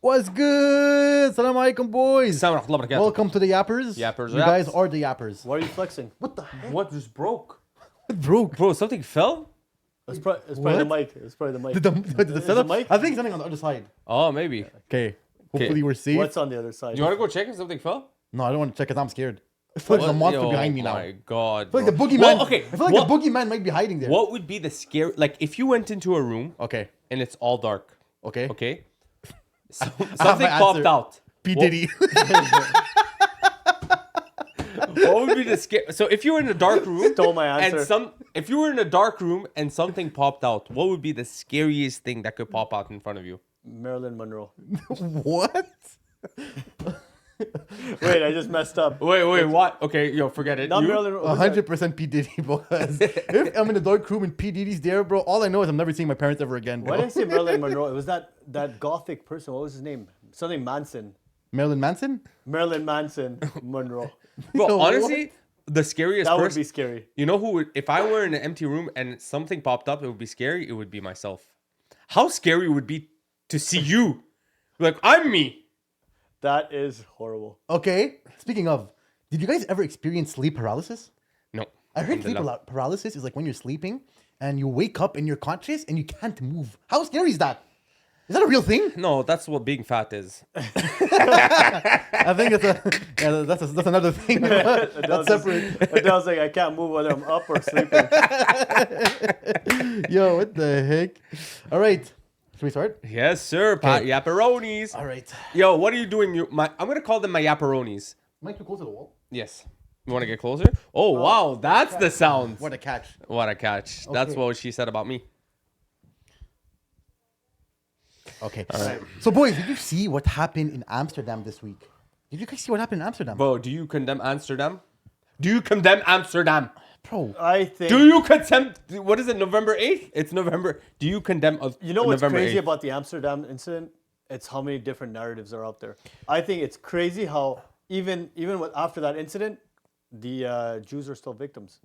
What's good? Salam alaikum, boys. Assalamu alaikum wa barakatuh. Welcome to the Yappers. Yappers, You guys yaps. are the Yappers. Why are you flexing? What the heck? What just broke? Broke. Bro, something fell? It's probably the mic. It's probably the mic. Did the Is setup? the mic? I think something on the other side. Oh, maybe. Okay. Hopefully we're safe. What's on the other side? You want to go check if something fell? No, I don't want to check because I'm scared. I feel like there's a monster Yo, behind me now. my God. I feel like the bro. boogeyman. Well, okay. I feel like what, the boogeyman might be hiding there. what would be the scary... Like, if you went into a room Okay. and it's all dark, Okay. okay? So, I have something my popped answer. out. P. What- Diddy. What would be the scary... So, if you were in a dark room... Stole my answer. And if you were in a dark room and something popped out, what would be the scariest thing that could pop out in front of you? Marilyn Monroe. What? Wait, I just messed up. Wait, what? Okay, yo, forget it. Not You? Marilyn Monroe. 100% P. Diddy, because if I'm in a dark room and P. Diddy's there, bro, all I know is I'm never seeing my parents ever again, Why did I bro. say Marilyn Monroe? It was that gothic person. What was his name? Something Manson. Marilyn Manson? Marilyn Manson Monroe. Bro, Yo, honestly, the scariest That would person... be scary. You know who would, if I were in an empty room and something popped up, it would be scary. It would be myself. How scary would it be to see you? Like, I'm me. That is horrible. Okay. Speaking of, did you guys ever experience sleep paralysis? No. I heard sleep Alhamdulillah. paralysis is like when you're sleeping and you wake up and you're conscious and you can't move. How scary is that? Is that a real thing? No, that's what being fat is. I think that's another thing. That's separate. Adele's like, I can't move whether I'm up or sleeping. Yo, what the heck? All right. Should we start? Yes, sir. Pat Yapperonis. All right. Yo, what are you doing? I'm going to call them my Yapperonis. Might you close to the wall? Yes. You want to get closer? Oh, wow. That's the sound. What a catch. What a catch. That's Okay. what she said about me. Okay. All right. So, boys, did you see what happened in Amsterdam this week? Did you guys see what happened in Amsterdam? Bro, do you condemn Amsterdam? Do you condemn Amsterdam? Bro. I think. Do you condemn... What is it, November 8th? It's November... Do you condemn... You know what's November crazy 8th? about the Amsterdam incident? It's how many different narratives are out there. I think it's crazy how even after that incident, the Jews are still victims.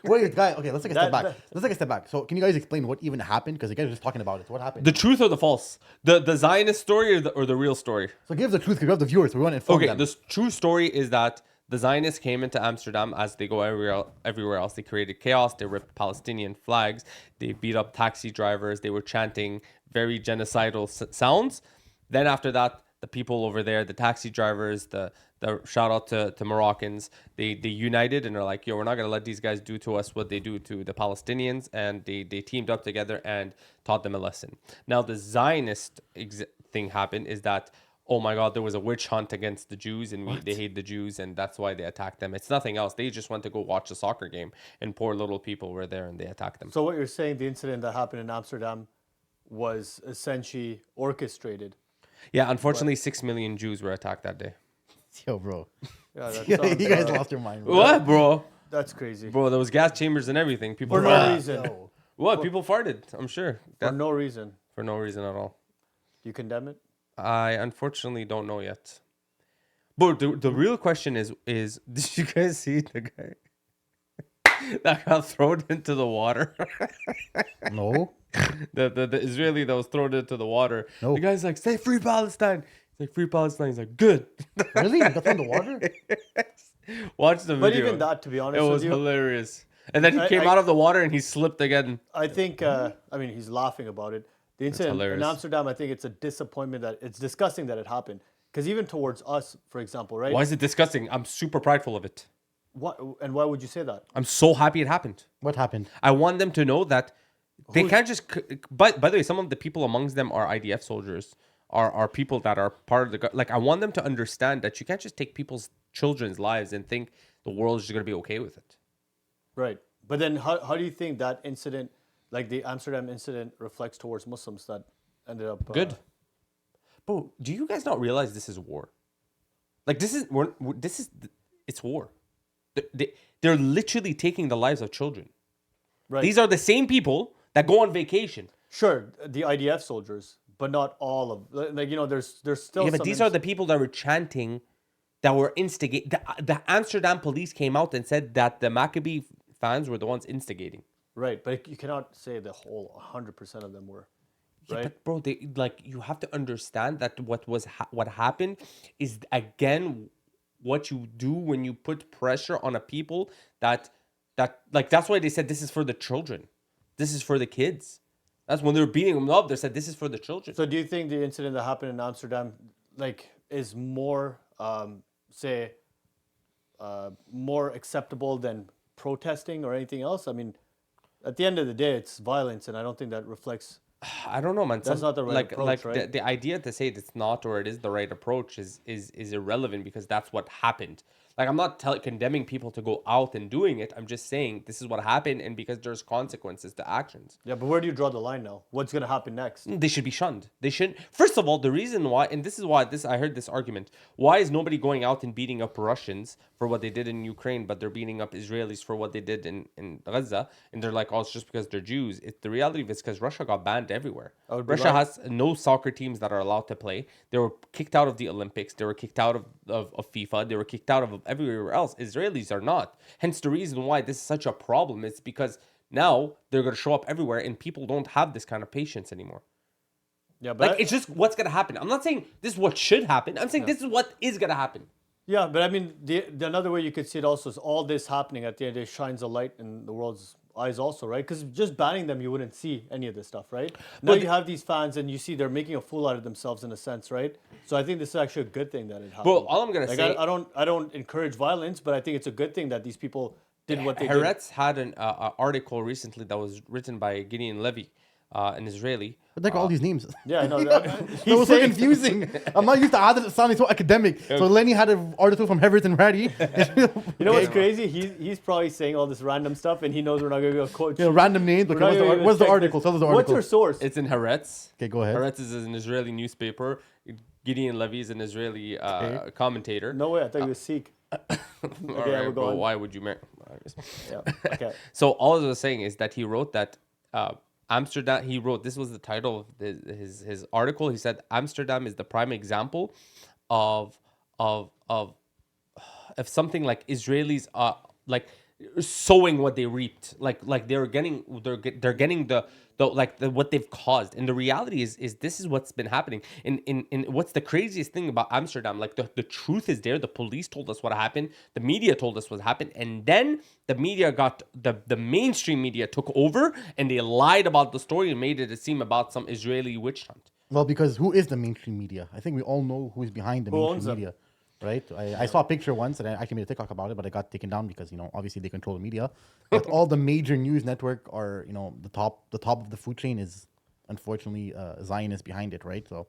Wait, guys. Okay, let's take a step back. that- Let's take a step back. So, can you guys explain what even happened? Because you guys were just talking about it. So what happened? The truth or the false? The Zionist story or the real story? So, give the truth because we have the viewers. So we want to inform Okay, them. the true story is that the Zionists came into Amsterdam as they go everywhere else. They created chaos. They ripped Palestinian flags. They beat up taxi drivers. They were chanting very genocidal sounds. Then after that, the people over there, the taxi drivers, the shout out to Moroccans, they united and are like, yo, we're not gonna let these guys do to us what they do to the Palestinians, and they teamed up together and taught them a lesson. Now the Zionist thing happened is that, oh my God, there was a witch hunt against the Jews and they hate the Jews and that's why they attacked them. It's nothing else. They just went to go watch a soccer game and poor little people were there and they attacked them. So what you're saying, the incident that happened in Amsterdam was essentially orchestrated. Yeah, unfortunately, 6 million Jews were attacked that day. Yo, bro. Yeah, that you sounds, guys lost your mind. Bro. What, bro? That's crazy. Bro, there was gas chambers and everything. People For no farted. reason. Yo. What? People farted, I'm sure. For no reason. For no reason at all. You condemn it? I unfortunately don't know yet. But the real question is did you guys see the guy that got thrown into the water? No. the Israeli that was thrown into the water. No. The guy's like, say free Palestine. He's like, free Palestine. He's like, good. Really? You got thrown in the water? Watch the video. But even that, to be honest it was with you, hilarious. And then he I- came I- out of the water and he slipped again. I think, I mean, he's laughing about it. The incident in hilarious. Amsterdam, I think it's a disappointment that it's disgusting that it happened. Because even towards us, for example, right? Why is it disgusting? I'm super prideful of it. And why would you say that? I'm so happy it happened. What happened? I want them to know that they can't just. But by the way, some of the people amongst them are IDF soldiers, are people that are part of the. Like, I want them to understand that you can't just take people's children's lives and think the world is just going to be okay with it. Right. But then how do you think that incident, like the Amsterdam incident, reflects towards Muslims that ended up... Good. Bro, do you guys not realize this is war? Like, it's war. They're literally taking the lives of children. Right. These are the same people that go on vacation. Sure, the IDF soldiers, but not all of... Like, you know, there's still Yeah, but some these are the people that were chanting, that were instigating. The Amsterdam police came out and said that the Maccabi fans were the ones instigating. Right, but you cannot say the whole 100% of them were. Yeah, right? but bro, they like you have to understand that what happened is again what you do when you put pressure on a people that like that's why they said this is for the children, this is for the kids. That's when they were beating them up. They said this is for the children. So do you think the incident that happened in Amsterdam, like, is more, say, more acceptable than protesting or anything else? I mean, at the end of the day, it's violence, and I don't think that reflects. I don't know, man. That's not the right like approach, like right? the idea to say it's not or it is the right approach is irrelevant because that's what happened. Like I'm not condemning people to go out and doing it. I'm just saying this is what happened, and because there's consequences to actions. Yeah, but where do you draw the line now? What's going to happen next? They should be shunned. They shouldn't. First of all, the reason why, and this is why I heard this argument. Why is nobody going out and beating up Russians for what they did in Ukraine, but they're beating up Israelis for what they did in Gaza? And they're like, oh, it's just because they're Jews. The reality of it is because Russia got banned everywhere. Russia has no soccer teams that are allowed to play. They were kicked out of the Olympics. They were kicked out of FIFA. They were kicked out of everywhere else. Israelis are not. Hence the reason why this is such a problem is because now they're going to show up everywhere and people don't have this kind of patience anymore. Yeah, but Like, it's just what's going to happen. I'm not saying this is what should happen. I'm saying this is what is going to happen. yeah, but I mean, the another way you could see it also is all this happening at the end of the day shines a light in the world's eyes also, right? Because just banning them, you wouldn't see any of this stuff, right? Now you have these fans and you see they're making a fool out of themselves in a sense, right? So I think this is actually a good thing that it happened. Well, all I'm going to say... I don't encourage violence, but I think it's a good thing that these people did what they did. Riots had an article recently that was written by Gideon Levy, an Israeli. But like all these names. Yeah, I know. That was so confusing. I'm not used to it sounding so academic. So Lenny had an article from Heverett and Ratty. You know what's crazy? He's probably saying all this random stuff, and he knows we're not going to go coach. Random names. Okay, what's the article? Tell us the article. What's your source? It's in Haaretz. Okay, go ahead. Haaretz is an Israeli newspaper. Gideon Levy is an Israeli commentator. No way. I thought he was Sikh. All Okay, right, we're bro, going. why would you marry? Yeah. Okay. So all I was saying is that he wrote that Amsterdam. He wrote, this was the title of his article. He said Amsterdam is the prime example of something like Israelis like sowing what they reaped. Like they're getting what they've caused. And the reality is this is what's been happening. In what's the craziest thing about Amsterdam? Like the truth is there. The police told us what happened. The media told us what happened. And then the media got the mainstream media took over and they lied about the story and made it seem about some Israeli witch hunt. Well, because who is the mainstream media? I think we all know who is behind the owns mainstream them? media. Right? I saw a picture once and I actually made a TikTok about it, but it got taken down because, obviously they control the media. But all the major news network are, the top of the food chain is unfortunately Zionist behind it, right? So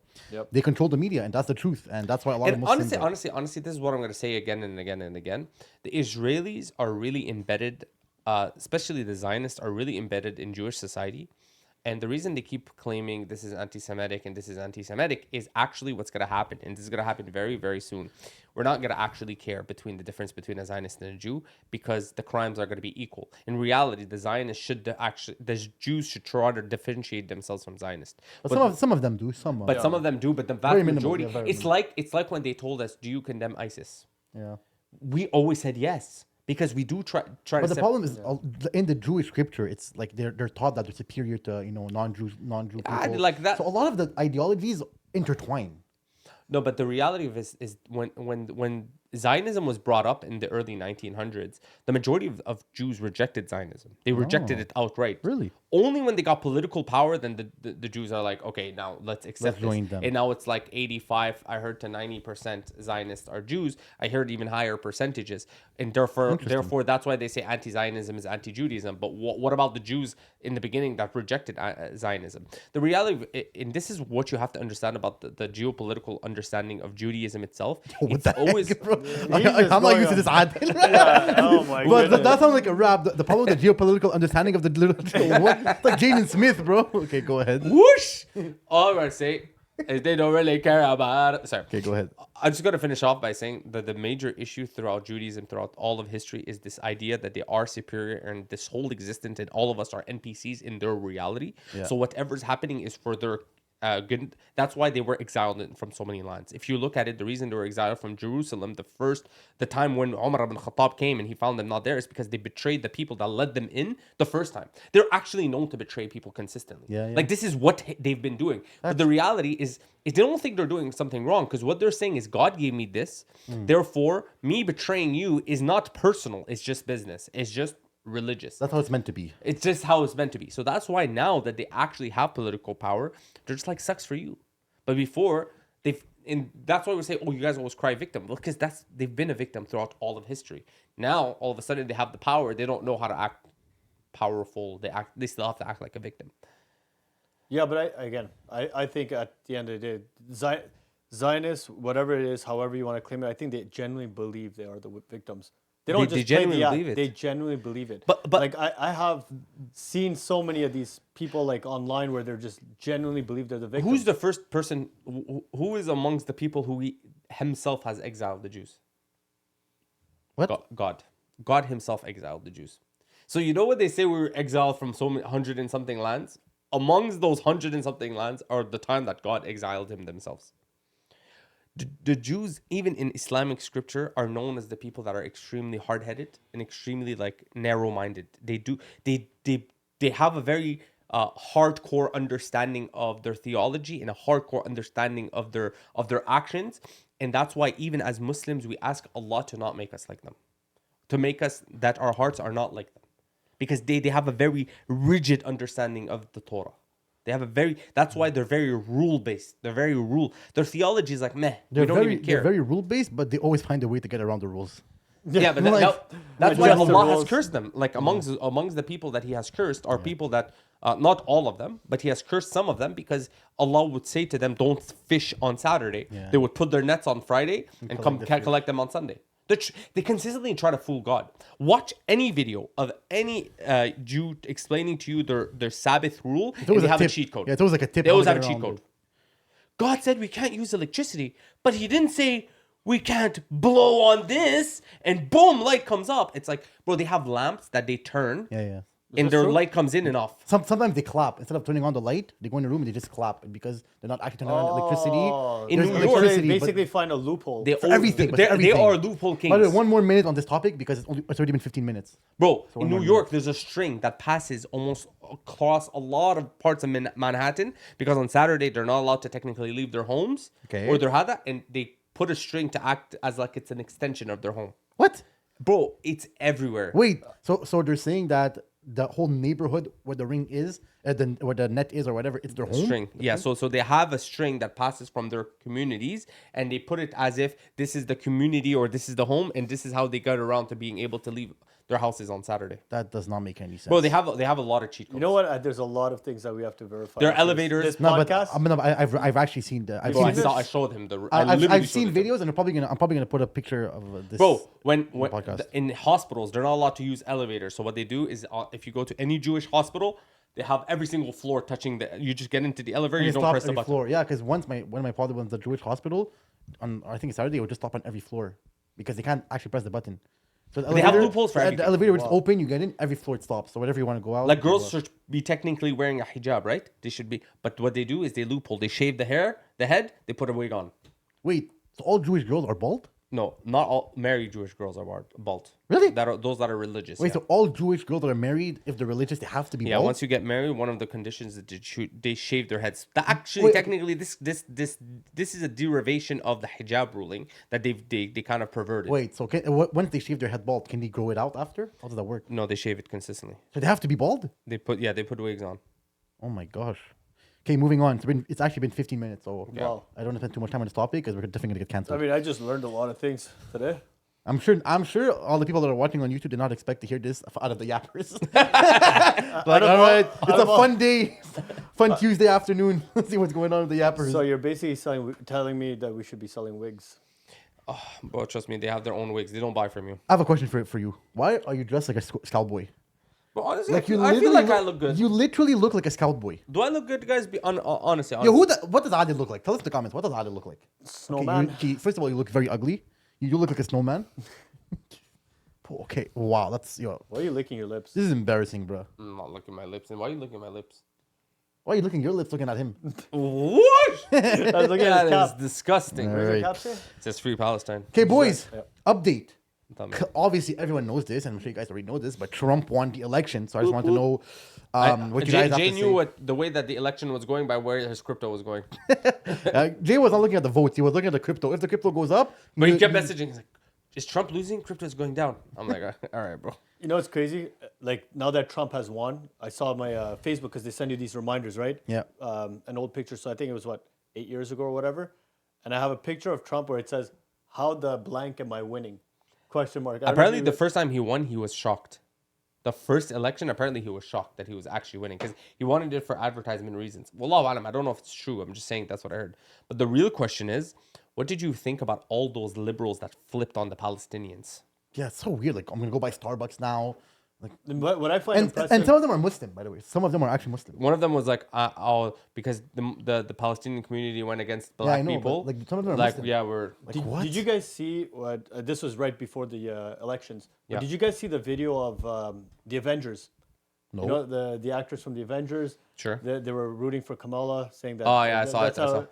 they control the media and that's the truth. And that's why a lot of Muslims... Honestly, this is what I'm going to say again and again and again. The Israelis are really embedded, especially the Zionists are really embedded in Jewish society. And the reason they keep claiming this is anti-Semitic and this is anti-Semitic is actually what's going to happen. And this is going to happen very, very soon. We're not going to actually care between the difference between a Zionist and a Jew because the crimes are going to be equal. In reality, the Jews should try to differentiate themselves from Zionists. But some of them do. Some of them do, but the vast majority... It's like when they told us, do you condemn ISIS? Yeah. We always said yes. Because we do try but to... the problem is, in the Jewish scripture, it's like they're taught that they're superior to, non-Jew people. Like that. So a lot of the ideologies intertwine. No, but the reality of this is when Zionism was brought up in the early 1900s, the majority of Jews rejected Zionism. They rejected it outright. Really? Only when they got political power, then the Jews are like, okay, now let's accept join this. them. And now it's like I heard to 90% Zionists are Jews. I heard even higher percentages. And therefore that's why they say anti-Zionism is anti-Judaism. But what about the Jews in the beginning that rejected Zionism? The reality, and this is what you have to understand about the geopolitical understanding of Judaism itself. What the always... heck, bro? I'm not used to this ad. Oh my But goodness. that sounds like a rap. The problem with the geopolitical understanding of the little what? It's like Jaden Smith, bro. Okay, go ahead. Whoosh! All I'm going to say is they don't really care about it. Sorry. Okay, go ahead. I'm just going to finish off by saying that the major issue throughout Judaism, throughout all of history, is this idea that they are superior and this whole existence and all of us are NPCs in their reality. Yeah. So whatever's happening is for their good. That's why they were exiled from so many lands. If you look at it, the reason they were exiled from Jerusalem, the time when Umar ibn Khattab came and he found them not there, is because they betrayed the people that led them in the first time. They're actually known to betray people consistently. Yeah. Like this is what they've been doing. But the reality is they don't think they're doing something wrong, because what they're saying is God gave me this. Therefore, me betraying you is not personal. It's just business. It's just religious. That's how it's meant to be. It's just how it's meant to be. So that's why now that they actually have political power, they're just like, sucks for you. But before, that's why we say, oh, you guys always cry victim. Well, because they've been a victim throughout all of history. Now, all of a sudden, they have the power. They don't know how to act powerful. They still have to act like a victim. Yeah, but I think at the end of the day, Zionists, whatever it is, however you want to claim it, I think they genuinely believe they are the victims. They don't just genuinely play the believe it. They genuinely believe it. But like I have seen so many of these people like online where they're just genuinely believe they're the victims. Who's the first person? Who is amongst the people who himself has exiled the Jews? What? God himself exiled the Jews. So you know what they say, we were exiled from so many 100 and something lands? Amongst those 100 and something lands are the time that God exiled him themselves. The Jews, even in Islamic scripture, are known as the people that are extremely hard-headed and extremely like narrow-minded. They have a very hardcore understanding of their theology and a hardcore understanding of their actions, and that's why even as Muslims we ask Allah to not make us like them, to make us that our hearts are not like them, because they have a very rigid understanding of the Torah. They have that's why they're very rule-based. Their theology is like, meh, we don't even care. They're very rule-based, but they always find a way to get around the rules. Yeah, but that's why Allah has cursed them. Like amongst the people that He has cursed are people that, not all of them, but He has cursed some of them, because Allah would say to them, don't fish on Saturday. Yeah. They would put their nets on Friday and collect them on Sunday. They consistently try to fool God. Watch any video of any Jew explaining to you their Sabbath rule, and they have a cheat code. Yeah, it's always like a tip. They always have a cheat code. God said we can't use electricity, but He didn't say we can't blow on this, and boom, light comes up. It's like, bro, they have lamps that they turn, Yeah. and their light comes in and off. Sometimes they clap. Instead of turning on the light, they go in the room and they just clap, because they're not actually turning on electricity. In There's New York, they basically find a loophole. everything, but They everything. are loophole kings. By the way, one more minute on this topic, because it's already been 15 minutes. Bro, So in one New more York, there's a string that passes almost across a lot of parts of Manhattan, because on Saturday they're not allowed to technically leave their homes or their hada, and they put a string to act as like it's an extension of their home. What? Bro, it's everywhere. Wait, so they're saying that the whole neighborhood where the ring is, where the net is or whatever, it's their home? String. Yeah, so they have a string that passes from their communities, and they put it as if this is the community or this is the home, and this is how they got around to being able to leave their houses on Saturday. That does not make any sense. Bro, they have a lot of cheat codes. You know what? There's a lot of things that we have to verify. There are elevators. This No, but podcast. I've actually seen the. Bro, I showed him the. I've seen videos, and I'm probably gonna put a picture of this. Bro, when podcast. in hospitals, they're not allowed to use elevators. So what they do is, if you go to any Jewish hospital, they have every single floor touching you just get into the elevator, you don't stop press the every button. floor. Yeah, because when my father was in the Jewish hospital, on I think Saturday, it would just stop on every floor, because they can't actually press the button. So They have loopholes for everything. The elevator would just open, you get in, every floor it stops. So whatever you want to go out. Like girls should be technically wearing a hijab, right? They should be. But what they do is they loophole. They shave the head, they put a wig on. Wait, so all Jewish girls are bald? No, not all married Jewish girls are bald. Really? Those that are religious. Wait, yeah. so all Jewish girls that are married, if they're religious, they have to be Yeah, bald? once you get married, one of the conditions is that they shave their heads. Actually, technically, this is a derivation of the hijab ruling that they kind of perverted. Wait, so once they shave their head bald, can they grow it out after? How does that work? No, they shave it consistently. So they have to be bald? They put wigs on. Oh my gosh. Okay, moving on. It's actually been 15 minutes, so Wow. I don't want to spend too much time on this topic, because we're definitely gonna get I canceled. mean, I just learned a lot of things today. I'm sure all the people that are watching on YouTube did not expect to hear this out of the yappers. Like, all right, it's a fun day, fun Tuesday afternoon. Let's see what's going on with the yappers. So you're basically telling me that we should be selling wigs. Bro, trust me, they have their own wigs. They don't buy from you. I have a question for you. Why are you dressed like a scout boy? But honestly, Like I feel like I look good. You literally look like a scout boy. Do I look good, guys? Honestly. Yo, what does Adil look like? Tell us in the comments. What does Adil look like? Snowman. First of all, you look very ugly. You look like a snowman. Okay, wow, that's Why are you licking your lips? This is embarrassing, bro. I'm not looking at my lips. And why are you looking at my lips? Why are you licking your lips looking at him? What? I was looking at his That is cap. disgusting. What does Alright. your cap say? It says free Palestine. Okay, boys. Yeah. Update. Tell me. Obviously, everyone knows this, and I'm sure you guys already know this, but Trump won the election. So I just wanted to know what you Jay, guys have Jay to knew say. what the way that the election was going by where his crypto was going. Jay was not looking at the votes. He was looking at the crypto. If the crypto goes up, But he kept messaging. He's like, is Trump losing? Crypto is going down. I'm like, all right, bro. You know what's crazy? Like now that Trump has won, I saw my Facebook because they send you these reminders, right? Yeah. An old picture. So I think it was 8 years ago or whatever. And I have a picture of Trump where it says, "How the blank am I winning?" Question mark. I don't know if Apparently, you- the first time he won, he was shocked. The first election, apparently, he was shocked that he was actually winning because he wanted it for advertisement reasons. Wallahu alam, I don't know if it's true. I'm just saying that's what I heard. But the real question is, what did you think about all those liberals that flipped on the Palestinians? Yeah, it's so weird. Like, I'm gonna go buy Starbucks now. Like, What I find impressive. and some of them are Muslim, by the way. Some of them are actually Muslim. One of them was like, because the Palestinian community went against black I know, but, people. like, some of them are like, Muslim. yeah, we're Like, what? Did you guys see what this was right before the elections? But Yeah. Did you guys see the video of the Avengers? No. You know the actors from the Avengers. Sure. They were rooting for Kamala, saying that. Oh, yeah, I saw it, that's I saw.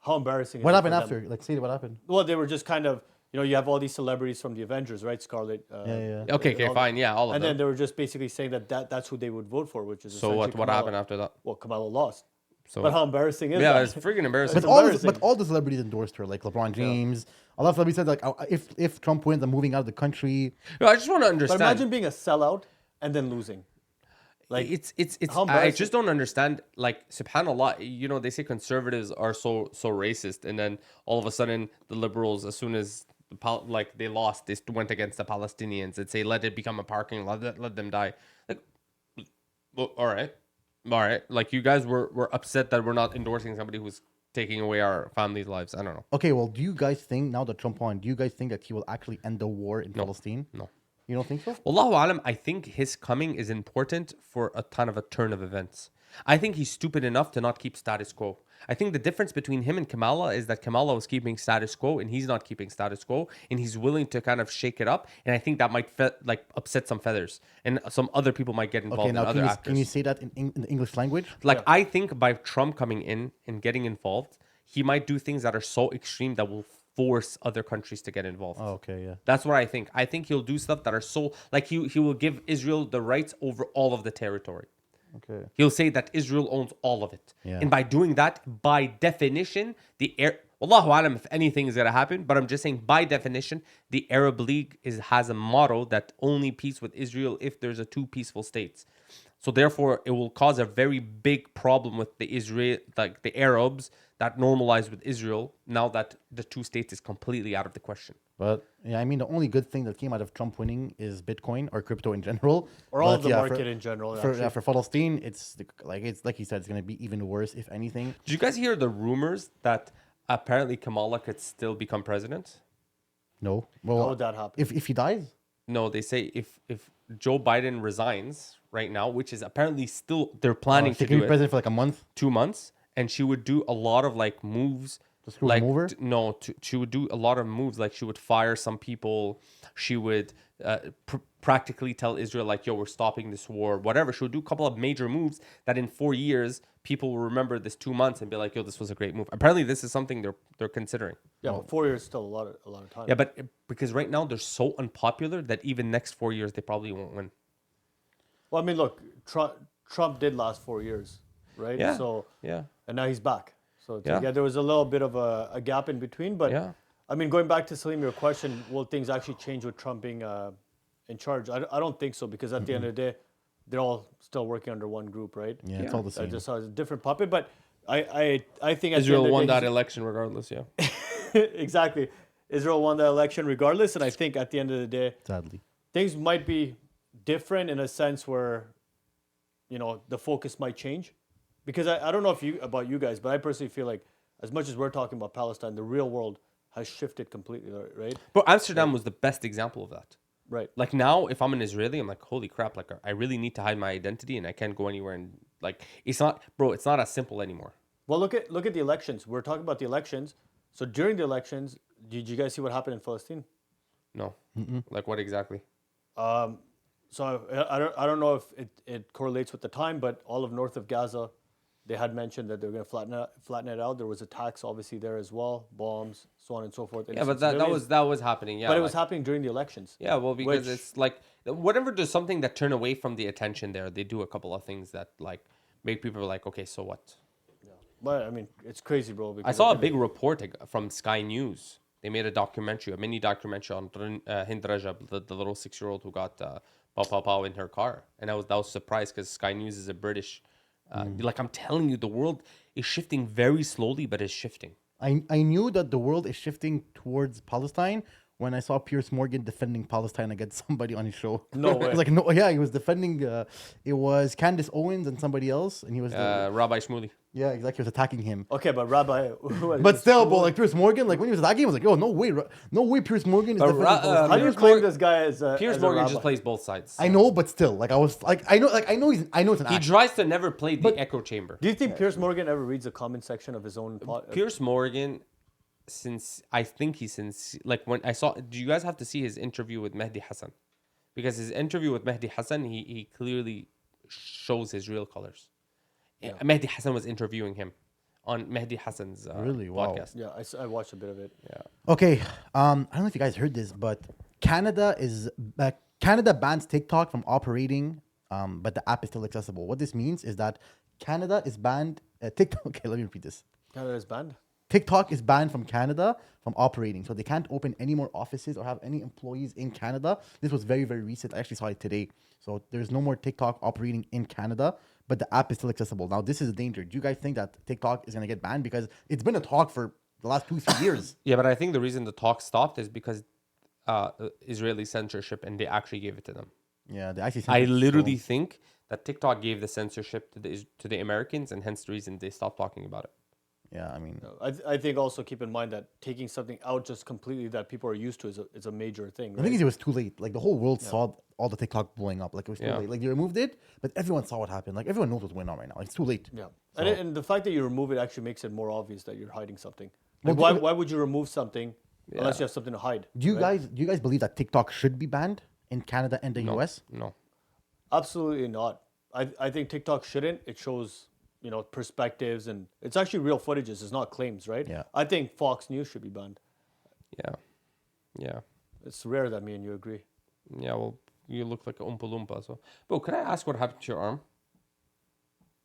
How embarrassing. What is it happened for after? them? Like, say what happened. Well, they were just kind of, you have all these celebrities from the Avengers, right? Scarlet. Yeah. okay, all- fine, yeah, all of And them. then they were just basically saying that's who they would vote for, which is So essentially what Kamala. happened after that? Well, Kamala lost. So But how embarrassing is yeah, that? it's freaking embarrassing. But It's all, embarrassing. but all the celebrities endorsed her, like LeBron James. A lot of celebrities said, like, if Trump wins, I'm moving out of the country. No, I just want to But understand. imagine being a sellout and then losing. Like it's how I embarrassing. just don't understand, like, subhanallah, they say conservatives are so racist, and then all of a sudden the liberals, as soon as they lost, they went against the Palestinians and say let it become a parking lot, let them die. Like, well, all right, like, you guys were upset that we're not endorsing somebody who's taking away our families' lives. I don't know. Okay, well, do you guys think, now that Trump won, do you guys think that he will actually end the war in Palestine? No. You don't think so? Allahu alam, I think his coming is important for a ton of a turn of events. I think he's stupid enough to not keep status quo. I think the difference between him and Kamala is that Kamala was keeping status quo and he's not keeping status quo, and he's willing to kind of shake it up. And I think that might upset some feathers, and some other people might get involved Okay, in now other can actors. you say that in the English language? Like, I think by Trump coming in and getting involved, he might do things that are so extreme that will force other countries to get involved. Oh, okay, yeah. That's what I think. I think he'll do stuff that are so, like, he will give Israel the rights over all of the territory. Okay. He'll say that Israel owns all of it. Yeah. And by doing that, by definition, Wallahu alam if anything is going to happen, but I'm just saying, by definition, the Arab League has a motto that only peace with Israel if there's a two peaceful states. So therefore, it will cause a very big problem with the Arabs that normalize with Israel now that the two states is completely out of the question. But yeah, I mean, the only good thing that came out of Trump winning is Bitcoin or crypto in general, or all But of the yeah, market in general. actually. For Palestine, it's like he said, it's gonna be even worse if anything. Did you guys hear the rumors that apparently Kamala could still become president? No, How well, would that happen? if he dies, No, they say if Joe Biden resigns right now, which is apparently still they're planning she to can do be it president for like a month. 2 months, and she would do a lot of like moves. To screw him over? She would do a lot of moves. Like, she would fire some people. She would practically tell Israel, like, yo, we're stopping this war, whatever. She would do a couple of major moves that in 4 years, people will remember this 2 months and be like, yo, this was a great move. Apparently, this is something they're considering. Yeah, but 4 years is still a lot of time. Yeah, but because right now they're so unpopular that even next 4 years, they probably won't win. Well, I mean, look, Trump did last 4 years, right? Yeah. So Yeah. and now he's back. So Yeah. there was a little bit of a gap in between, but Yeah. I mean, going back to Salim, your question, will things actually change with Trump being in charge? I don't think so, because at the end of the day, they're all still working under one group, right? Yeah, it's all the I same. just saw a different puppet, but I think at Israel the end won of the that day, election regardless, yeah. exactly. Israel won the election regardless, and I think at the end of the day, Sadly, things might be different in a sense where, the focus might change. Because I don't know about you guys, but I personally feel like as much as we're talking about Palestine, the real world has shifted completely, right? But Amsterdam was the best example of that. Right. Like, now, if I'm an Israeli, I'm like, holy crap, like, I really need to hide my identity and I can't go anywhere. And like, it's not as simple anymore. Well, look at the elections. We're talking about the elections. So during the elections, did you guys see what happened in Palestine? No. Like, what exactly? So I don't know if it correlates with the time, but all of north of Gaza, They had mentioned that they were going to flatten it out. There was attacks, obviously, there as well, bombs, so on and so forth. Yeah, but that was happening. Yeah, but it was happening during the elections. Yeah, well, because which- it's like whenever there's something that turn away from the attention there, they do a couple of things that like make people like, okay, so what? But I mean, it's crazy, bro. I Because saw a big report from Sky News. They made a mini documentary on Hind Rajab, the little 6-year-old who got pow pow pow in her car, and I was surprised because Sky News is a British. Like I'm telling you, the world is shifting very slowly, but it's shifting. I knew that the world is shifting towards Palestine when I saw Piers Morgan defending Palestine against somebody on his show. No way. It was like, no, yeah, he was defending. It was Candace Owens and somebody else, and he was. Rabbi Shmuley. Yeah, exactly. He was attacking him. Okay, but Rabbi. But still, bro, like Piers Morgan, like when he was attacking him, I was like, yo, no way, Piers Morgan is But defending How Palestine. do you Piers claim Morgan- this guy as a Piers as a Morgan rabbi? just plays both sides. I know, but still, like I was like, I know it's an He act. tries to never play the echo chamber. Do you think Piers Morgan ever reads the comment section of his own pod? Piers Morgan, like when I saw, do you guys have to see his interview with Mehdi Hassan? Because his interview with Mehdi Hassan, he clearly shows his real colors. Mehdi Hassan was interviewing him on Mehdi Hassan's Really? Wow. podcast. Yeah, I watched a bit of it. Yeah. Okay, I don't know if you guys heard this, but Canada bans TikTok from operating, but the app is still accessible. What this means is that Canada is banned. TikTok. Okay, let me repeat this. Canada is banned. TikTok is banned from Canada from operating, so they can't open any more offices or have any employees in Canada. This was very, very recent. I actually saw it today. So there's no more TikTok operating in Canada, but the app is still accessible. Now, this is a danger. Do you guys think that TikTok is going to get banned? Because it's been a talk for the last 2-3 years. Yeah, but I think the reason the talk stopped is because Israeli censorship, and they actually gave it to them. Yeah, they actually. I literally think that TikTok gave the censorship to the Americans, and hence the reason they stopped talking about it. Yeah, I mean. I think also keep in mind that taking something out just completely that people are used to is a major thing. The Right? thing is, it was too late. Like the whole world saw all the TikTok blowing up. Like it was too Yeah. late. Like they removed it, but everyone saw what happened. Like everyone knows what's going on right now. Like, it's too late. Yeah, and the fact that you remove it actually makes it more obvious that you're hiding something. Like Well, why would you remove something unless you have something to hide? Do you right? guys believe that TikTok should be banned in Canada and the US? No. Absolutely not. I think TikTok shouldn't. It shows perspectives, and it's actually real footages. It's not claims, right? Yeah. I think Fox News should be banned. Yeah. Yeah. It's rare that me and you agree. Yeah, well, you look like a Oompa Loompa. So, bro, can I ask what happened to your arm?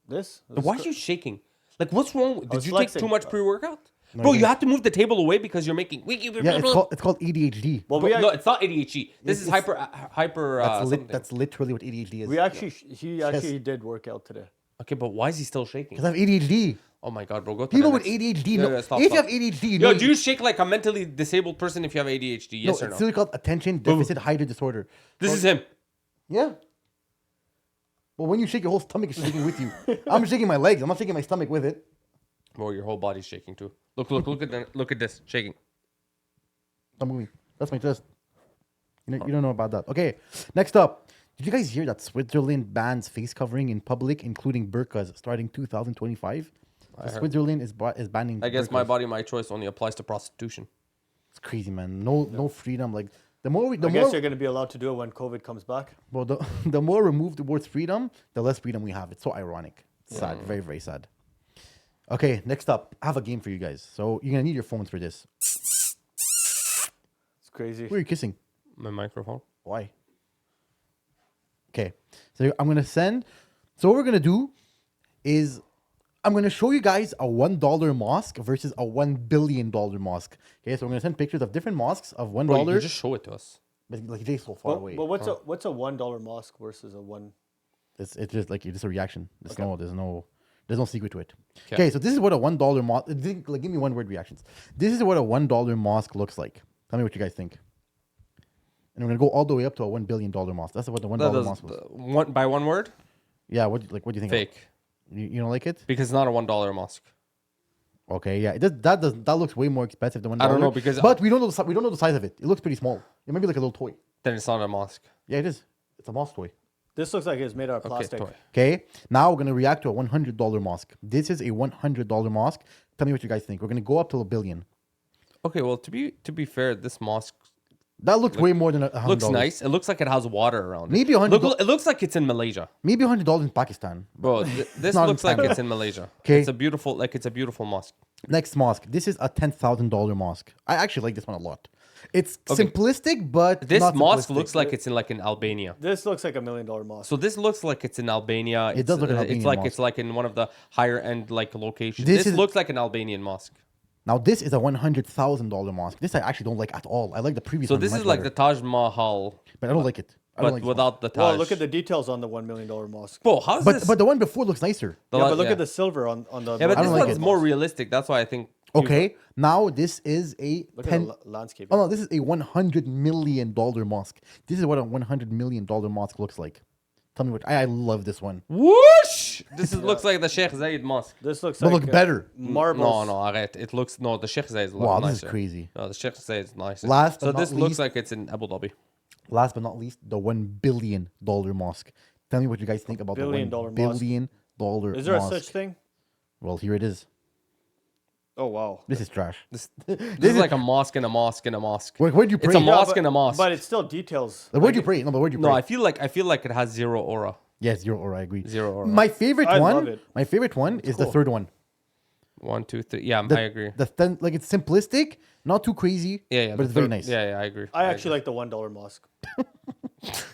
This? Why are you shaking? Like, what's wrong? Did was you flexing. take too much pre-workout? No, Bro, I you didn't. have to move the table away because you're making. Yeah, it's called ADHD. Well, No, it's not ADHD. This is It's- hyper. something. That's literally what ADHD is. we actually he actually did work out today. Okay, but why is he still shaking? Because I have ADHD. Oh my god, bro, go to People the with next- ADHD Yeah, know. yeah, stop, If you stop. have ADHD, you Yo, know. do you shake like a mentally disabled person if you have ADHD? Yes no, or it's no? still called attention deficit hyper disorder. This is him. Yeah. Well, when you shake, your whole stomach is shaking with you. I'm shaking my legs. I'm not shaking my stomach with it. Bro, your whole body's shaking too. Look at this shaking. Stop moving. That's my chest. You don't know about that. Okay. Next up. Did you guys hear that Switzerland bans face covering in public, including burqas, starting 2025? So Switzerland is banning. I guess my burqas. body, my choice only applies to prostitution. It's crazy, man. No freedom. Like the more I guess you're going to be allowed to do it when COVID comes back. well, the more we move towards freedom, the less freedom we have. It's so ironic. It's sad. Very, very sad. Okay, next up, I have a game for you guys. So you're gonna need your phones for this. It's crazy. Who are you kissing? My microphone. Why? Okay, so I'm gonna send. So what we're gonna do is I'm gonna show you guys a $1 mosque versus a $1 billion mosque. Okay, so I'm gonna send pictures of different mosques of $1. Bro, you can just show it to us. But like they're so far But, away. but what's a $1 mosque versus a one? It's just like it's a reaction. There's no secret to it. 'Kay. Okay, so this is what a $1 mosque. Like, give me one word reactions. This is what a $1 mosque looks like. Tell me what you guys think. And we're gonna go all the way up to a $1 billion mosque. That's what the $1 mosque was. By one word? Yeah. What do you think? Fake. You don't like it? Because it's not a $1 mosque. Okay. Yeah. That looks way more expensive than $1. I don't know, because- but we don't know the size of it. It looks pretty small. It might be like a little toy. Then it's not a mosque. Yeah, it is. It's a mosque toy. This looks like it's made out of Okay, plastic. toy. Okay. Now we're gonna react to a $100 mosque. This is a $100 mosque. Tell me what you guys think. We're gonna go up to $1 billion. Okay, well, to be fair, this mosque That looked way more than $100. Looks nice. It looks like it has water around it. Maybe $100. It looks like it's in Malaysia. Maybe $100 in Pakistan. Bro, this not looks in like China. it's in Malaysia. 'Kay. It's a beautiful mosque. Next mosque. This is a $10,000 mosque. I actually like this one a lot. It's Okay. simplistic, but This not mosque simplistic. looks like it's in like in Albania. This looks like $1 million mosque. So this looks like it's in Albania. It does look an Albanian It's mosque. like in one of the higher end like locations. This This is- looks like an Albanian mosque. Now this is a $100,000 mosque. This I actually don't like at all. I like the previous So one this much is like better. the Taj Mahal, But I don't like it. I don't but like this one. without the Taj. Well, look at the details on the $1 million mosque. Bro, how's But this? but the one before looks nicer. the Yeah, la- but look yeah. at the silver on the. Yeah, but I this don't like one's it. more realistic. That's why I think. Okay, now this is a Look at 10. the landscape. Oh no, this is a $100 million mosque. This is what a $100 million mosque looks like. Tell me what. I love this one. Whoosh! Looks like the Sheikh Zayed Mosque. This looks But like look better. marbles. No, arrête. It looks the Sheikh Zayed is a lot Wow, nicer. this is crazy. No, the Sheikh Zayed is nicer. Last so but this not looks least- like it's in Abu Dhabi. Last but not least, the $1 billion mosque. Tell me what you guys think about Billion the dollar $1 mosque. billion Is there mosque. a such thing? Well, here it is. Oh wow. This is trash. This is like a mosque and a mosque and a mosque. Where'd you pray? It's a Yeah, mosque but- and a mosque. But it's still details. Where'd you pray? No, but where'd you pray? No, I feel like it has zero aura. Yes, zero aura. I agree. Zero aura. My favorite I one. love it. My favorite one is the cool. third one. 1, 2, 3. Yeah, The- I agree. Like it's simplistic, not too crazy. Yeah, but it's very nice. Yeah, I agree. I actually like the $1 mosque.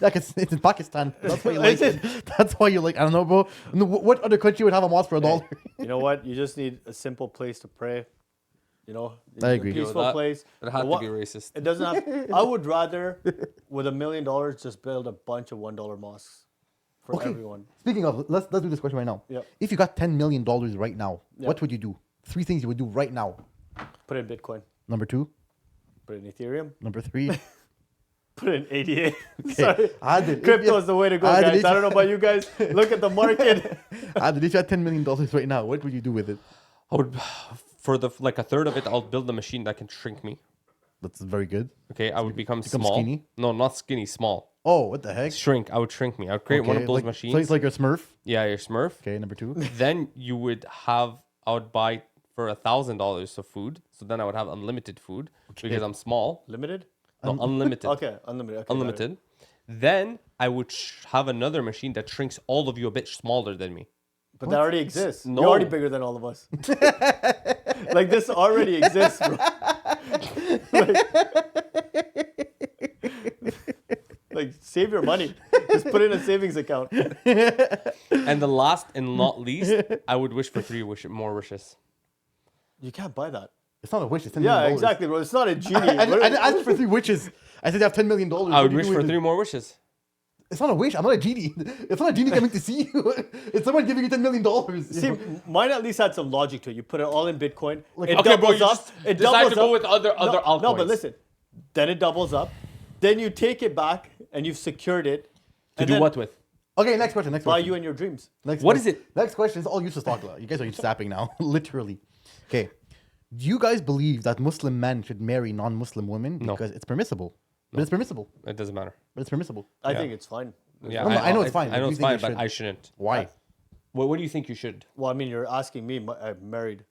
Like it's in Pakistan. That's why you Is like it. That's why you like. I don't know, bro. No, what other country would have a mosque for $1? You know what? You just need a simple place to pray. You know, I a agree. peaceful That- place. It had What- to be racist. It doesn't have. I would rather, with $1 million, just build a bunch of $1 mosques for Okay. everyone. Speaking of, let's do this question right now. Yep. If you got $10 million right now, Yep. what would you do? 3 things you would do right now. Put in Bitcoin. Number 2, Put in Ethereum. number 3. Put in ADA. Sorry. Adil, Crypto is the way to go, Adil, guys. if- I don't know about you guys. Look at the market. Adil, if you had $10 million right now, what would you do with it? I would, for a third of it, I'll build a machine that can shrink me. That's very good. Okay, I would become become small. skinny? No, not skinny, small. Oh, what the heck? Shrink. I would shrink me. I would create one Okay, of those like- machines. So it's like your Smurf. Yeah, your Smurf. Okay, number 2. Then you would have. I would buy for $1,000 of food. So then I would have unlimited food because I'm small. Limited? No, unlimited. Okay, unlimited. Okay, got it. Unlimited. Then I would have another machine that shrinks all of you a bit smaller than me. But that already exists. No. You're already bigger than all of us. Like this already exists, bro. like save your money. Just put it in a savings account. And the last and not least, I would wish for more wishes. You can't buy that. It's not a wish. It's $10 Yeah, million. exactly, bro. It's not a genie. I didn't ask for 3 wishes. I said you have $10 million. I What would do you wish do for with it? 3 more wishes. It's not a wish. I'm not a genie. It's not a genie coming to see you. It's someone giving you $10 million. See, mine at least had some logic to it. You put it all in Bitcoin. Like- It Okay, bro, doubles you up. just It decide doubles to go up. with other altcoins. No, but listen. Then it doubles up. Then you take it back and you've secured it. To and do then what with? Okay, next question. Next Buy question. you and your dreams. Next What que- is it? Next question is all useless talk. You guys are sapping now, literally. Okay. Do you guys believe that Muslim men should marry non-Muslim women No. because it's permissible? But it's permissible. It doesn't matter. But it's permissible. I Yeah. think it's fine. Yeah, No, I know it's fine, I but know you it's think fine, it but should? I shouldn't. Why? What do you think you should? Well, I mean, you're asking me. I married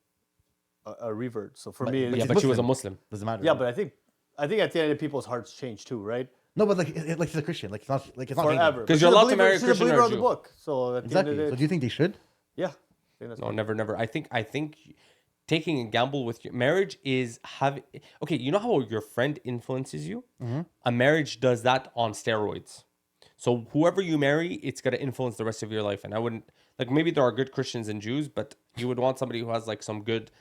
a revert, so for me, but Yeah, she's but she was a Muslim. Muslim. Doesn't matter. yeah. But I think at the end of the day, people's hearts change too, right? No, but like she's a Christian. Like it's not Forever. hanging. 'Cause But you're she's allowed to believer- marry a she's Christian believer or a of the Jew. book. So at the end Exactly. of the So day, do you think they should? yeah. I think that's No, fine. never. I think taking a gamble with your marriage is okay. You know how your friend influences you? Mm-hmm. A marriage does that on steroids. So whoever you marry, it's gonna influence the rest of your life. And I wouldn't maybe there are good Christians and Jews, but you would want somebody who has like some good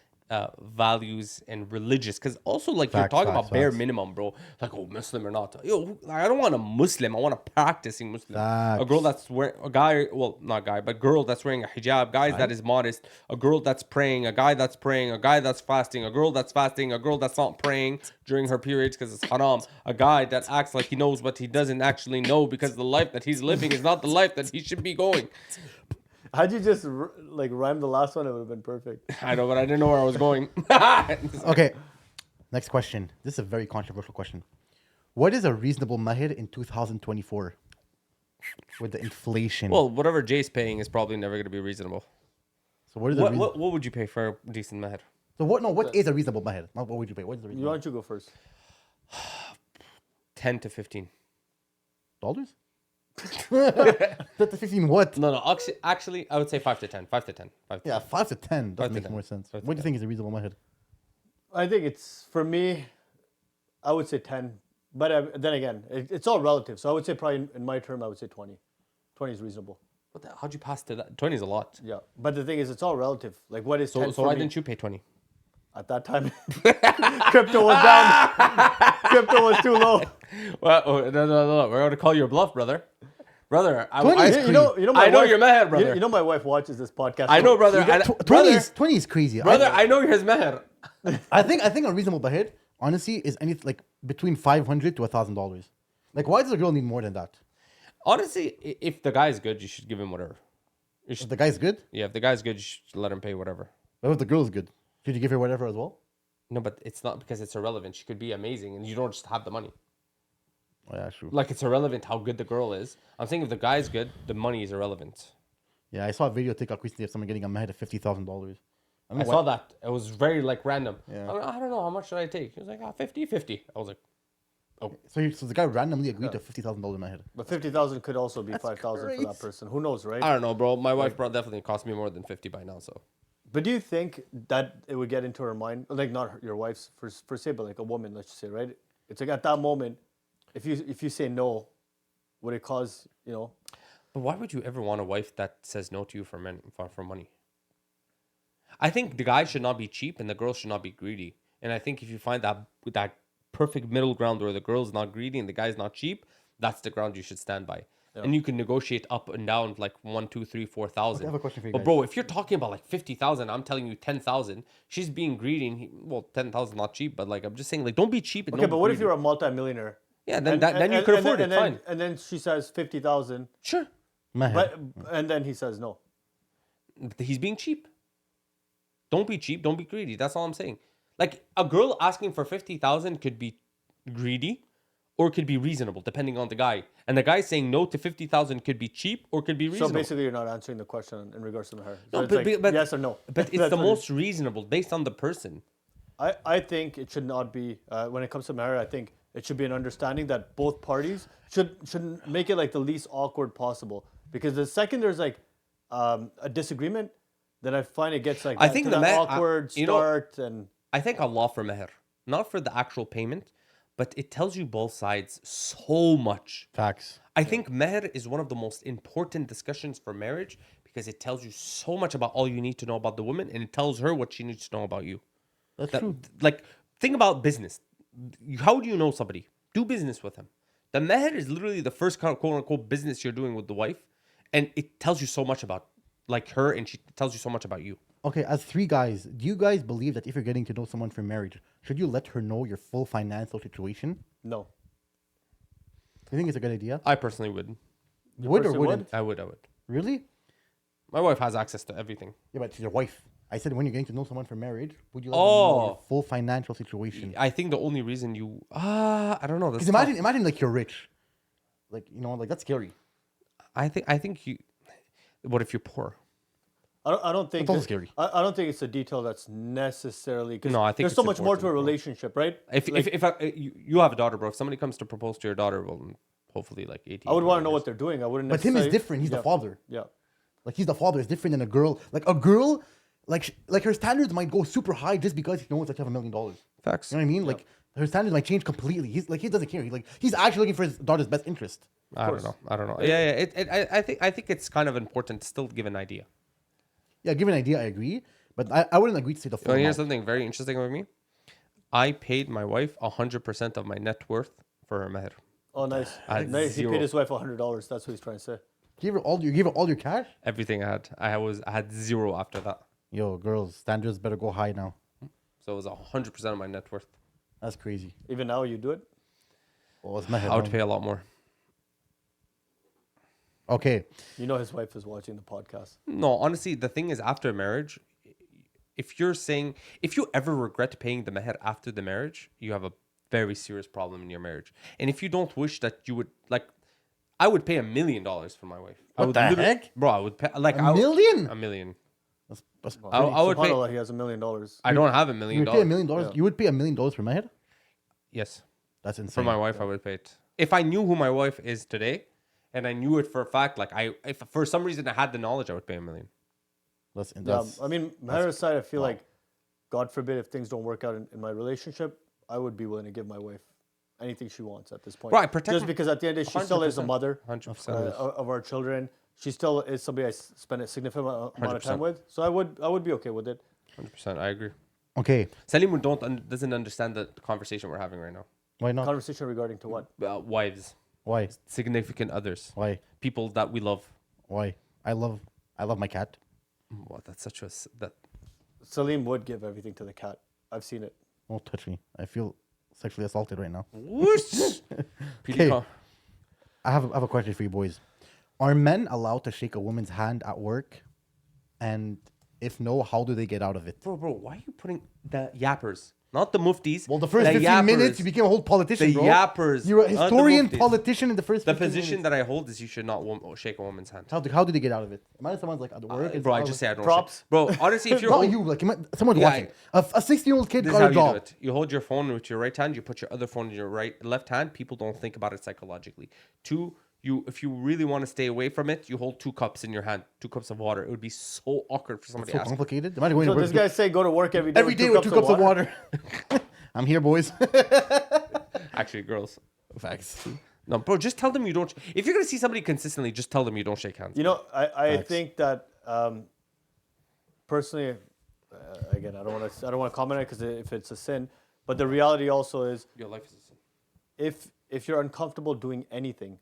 values and religious. Because also you're Facts, talking facts, about bare facts. minimum, bro. Like Muslim or not? I don't want a Muslim. I want a practicing Muslim. A girl that's wearing girl that's wearing a hijab. Guys that is modest. A girl that's praying. A guy that's praying. A guy that's fasting. A girl that's fasting. A girl that's not praying during her periods because it's haram. A guy that acts like he knows what he doesn't actually know because the life that he's living is not the life that he should be going. Had you just rhyme the last one, it would have been perfect. I know, but I didn't know where I was going. Okay. Next question. This is a very controversial question. What is a reasonable mahir in 2024 with the inflation? Well, whatever Jay's paying is probably never going to be reasonable. so what is a What would you pay for a decent mahar? So what? No, what is a reasonable mahir? Not what would you pay? What is the Why reasonable? don't you go first? 10 to 15. Dollars? That's 15 what? No. Actually, I would say 5 to 10. 5 to 10. 5 to Yeah, 10. 5 to 10. That 5 to makes 10. more sense. 5 to What do you 10. think is a reasonable method? I think it's, for me, I would say 10. But then again, it's all relative. So I would say probably in my term, I would say 20. 20 is reasonable. How'd you pass to that? 20 is a lot. Yeah. But the thing is, it's all relative. Like, what is 10 So for why me? didn't you pay 20? At that time, crypto was down. Crypto was too low. Well, no. We're going to call you a bluff, brother. Brother, 20 is You know, my I know wife, your meher, brother. You know my wife watches this podcast. I know, brother. 20 is crazy. Brother, I know his meher. I think a reasonable method, honestly, is anything like between $500 to $1,000. Like, why does a girl need more than that? Honestly, if the guy's good, you should give him whatever. If the guy's good, Yeah, if the guy's good, you should let him pay whatever. what if the girl's good? Should you give her whatever as well? No, but it's not because it's irrelevant. She could be amazing and you don't just have the money. Oh, yeah, true. Like, it's irrelevant how good the girl is. I'm saying if the guy's good, the money is irrelevant. Yeah, I saw a video TikTok recently of someone getting a mad of $50,000. I saw that. It was very, like, random. Yeah. I don't know. How much should I take? He was like, 50. I was like, So the guy randomly agreed to a $50,000 method. But 50,000 could also be 5,000 for crazy. that person. Who knows, right? I don't know, bro. My wife definitely cost me more than 50 by now, so. But do you think that it would get into her mind, like not your wife's per se, but like a woman, let's just say, right? It's like at that moment, if you say no, would it cause, But why would you ever want a wife that says no to you for money? I think the guy should not be cheap and the girl should not be greedy. And I think if you find that perfect middle ground where the girl's not greedy and the guy's not cheap, that's the ground you should stand by. Yeah. And you can negotiate up and down like 1, 2, 3, 4,000. Okay, I have a question for you But guys. bro, if you're talking about like 50,000, I'm telling you 10,000. She's being greedy. And 10,000 not cheap, but like I'm just saying, like don't be cheap. And okay, don't but be what if greedy. you're a multi-millionaire? Yeah, then you can afford it. Fine. And then she says 50,000, Sure. and then he says no. But he's being cheap. Don't be cheap. Don't be greedy. That's all I'm saying. Like a girl asking for 50,000 could be greedy, or it could be reasonable, depending on the guy. And the guy saying no to 50,000 could be cheap or could be reasonable. So basically, you're not answering the question in regards to her. No, So it's but yes or no. But it's the most reasonable based on the person. I think it should not be when it comes to marriage. I think it should be an understanding that both parties should make it like the least awkward possible. Because the second there's like a disagreement, then I find it gets like I think that awkward start. And I think Allah for meher, not for the actual payment, but it tells you both sides so much. Facts. I think meher is one of the most important discussions for marriage because it tells you so much about all you need to know about the woman, and it tells her what she needs to know about you. That's true. Like, think about business. How do you know somebody? Do business with him. The meher is literally the first kind of quote unquote business you're doing with the wife, and it tells you so much about like her, and she tells you so much about you. Okay, as 3 guys, do you guys believe that if you're getting to know someone for marriage, should you let her know your full financial situation? no. You think it's a good idea? I personally would. Would or person wouldn't? I would. Really? My wife has access to everything. Yeah, but she's your wife. I said when you're getting to know someone for marriage, would you let them know your full financial situation? I think the only reason you I don't know. Because imagine like you're rich, like like that's scary. I think you. What if you're poor? I don't think That's also scary. I don't think it's a detail that's necessarily because No, I think there's it's so much more to a important, bro. relationship, right? If you have a daughter, bro, if somebody comes to propose to your daughter, well, hopefully like 18. I would want to know what they're doing. I wouldn't. But him is necessarily- different. He's the Yeah. father. Yeah. Like he's the father. It's different than a girl. Like a girl, like her standards might go super high just because he knows that you have $1 million. Facts. You know what I mean? Like her standards might change completely. He doesn't care. He's actually looking for his daughter's best interest. I don't know. Yeah. I think it's kind of important to still give an idea. Yeah, give an idea. I agree, but I wouldn't agree to say the full. Here's amount. something very interesting about me. I paid my wife 100% of my net worth for her meher. Oh, nice. I had Nice. He zero. paid his wife $100. That's what he's trying to say. Give her all your cash. Everything I had. I had zero after that. Yo, girls, standards better go high now. So it was 100% of my net worth. That's crazy. Even now, you do it. Oh, it's my head. I would pay a lot more. Okay. You know his wife is watching the podcast. No, honestly, the thing is, after marriage, if you ever regret paying the meher after the marriage, you have a very serious problem in your marriage. And if you don't wish that you would, like, I would pay $1 million for my wife. I What would the literally- heck? Bro, I would pay, like, $1 million? $1 million. That's I would pay. SubhanAllah, he has $1 million. I don't have $1 you million. would pay $1 million. Yeah. You would pay $1 million for my head? Yes. That's insane. For my wife, I would pay it. If I knew who my wife is today, and I knew it for a fact, like if for some reason I had the knowledge, I would pay $1 million. I mean, Mahara's side, I feel like, God forbid, if things don't work out in my relationship, I would be willing to give my wife anything she wants at this point. Right, protect just because at the end of the day, she still is a mother 100%. of our children. She still is somebody I spend a significant amount of time with. So I would be okay with it. 100%. I agree. Okay. Salim doesn't understand the conversation we're having right now. Why not? Conversation regarding to what? Wives, Why? significant others, Why? people that we love. Why? I love my cat. Well, that's such a that. Salim would give everything to the cat. I've seen it. Don't touch me. I feel sexually assaulted right now. Whoosh. Okay. I have a question for you boys. Are men allowed to shake a woman's hand at work? And if no, how do they get out of it? Bro, why are you putting the yappers? Not the muftis. Well, the first 15 minutes, you became a whole politician, the bro. yappers. You're a not the historian muftis. politician in the first The 15 position minutes. that I hold is you should not shake a woman's hand. How do they get out of it? Imagine someone's like at work. Bro, I just say I don't. Props. Bro, honestly, if you're Not you, like someone's Yeah, watching. A 16-year-old kid this is got how a you do job. it. You hold your phone with your right hand. You put your other phone in your left hand. People don't think about it psychologically. Two, if you really want to stay away from it, you hold 2 cups in your hand, 2 cups of water. It would be so awkward for somebody So to ask. complicated. Imagine going So to this work guy say go to work every day. every day with 2 cups of water. I'm here, boys. Actually, girls. Facts. No, bro, just tell them you don't. If you're gonna see somebody consistently, just tell them you don't shake hands. You know, I Facts. think that personally, again, I don't want to comment on it because if it's a sin, but the reality also is Your life is a sin. if you're uncomfortable doing anything,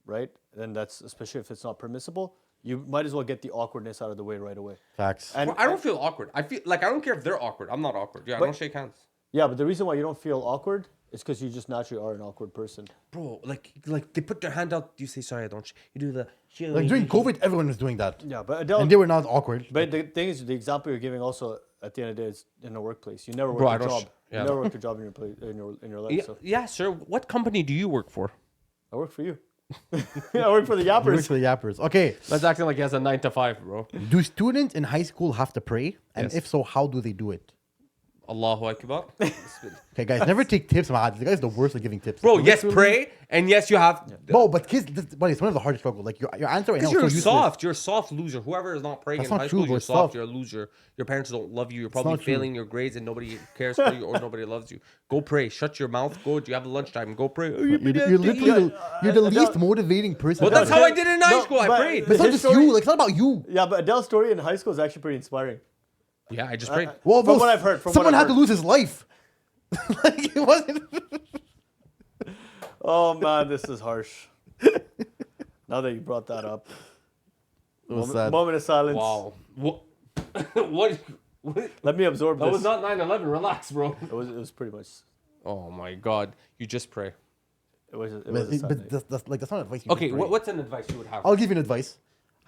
right? Then that's especially if it's not permissible. You might as well get the awkwardness out of the way right away. Facts. And Bro, I don't feel awkward. I feel like I don't care if they're awkward. I'm not awkward. Yeah, I don't shake hands. yeah, but the reason why you don't feel awkward is because you just naturally are an awkward person. Bro, like they put their hand out. You say sorry, I don't. You do the. Like during COVID, everyone was doing that. Yeah, but Adele. And they were not awkward. But the thing is, the example you're giving also at the end of the day is in a workplace. You never Bro, I work a don't job. yeah. You never work a job in your place, in your life. Yeah, So yeah, sir. What company do you work for? I work for you. I work for the He works Yappers. for the Yappers. Okay. That's acting like he has a 9 to 5, bro. Do students in high school have to pray? And Yes. if so, how do they do it? Allahu Akbar. Okay, guys, never take tips, man. The guy's the worst at giving tips. Bro, yes, Literally- pray, and yes, you have. Bro, but kids, but it's one of the hardest struggles. Like your answer right now Because is you're so useless. soft. You're a soft loser. Whoever is not praying That's in not high true, school, bro. you're It's soft. soft. You're a loser. Your parents don't love you. You're probably not true. failing your grades and nobody cares for you or nobody loves you. Go pray. Shut your mouth. Go. You have lunchtime. Go pray. You're literally you're the least motivating person. Well, that's ever. how I did it in high No, school. I but- prayed. But it's not His just story- you. Like, it's not about you. Yeah, but Adele's story in high school is actually pretty inspiring. Yeah, I just prayed. Well, From bro, what I've heard, someone had to lose his life. Like it wasn't. Oh man, this is harsh. Now that you brought that up, It was sad. moment of silence. Wow. What? what? Let me absorb That this. was not 9/11. Relax, bro. It was pretty much. Oh my God. You just pray. It was. It But, was a sad but night. that's not advice. You Okay, just pray. what's an advice you would have? I'll give you an advice.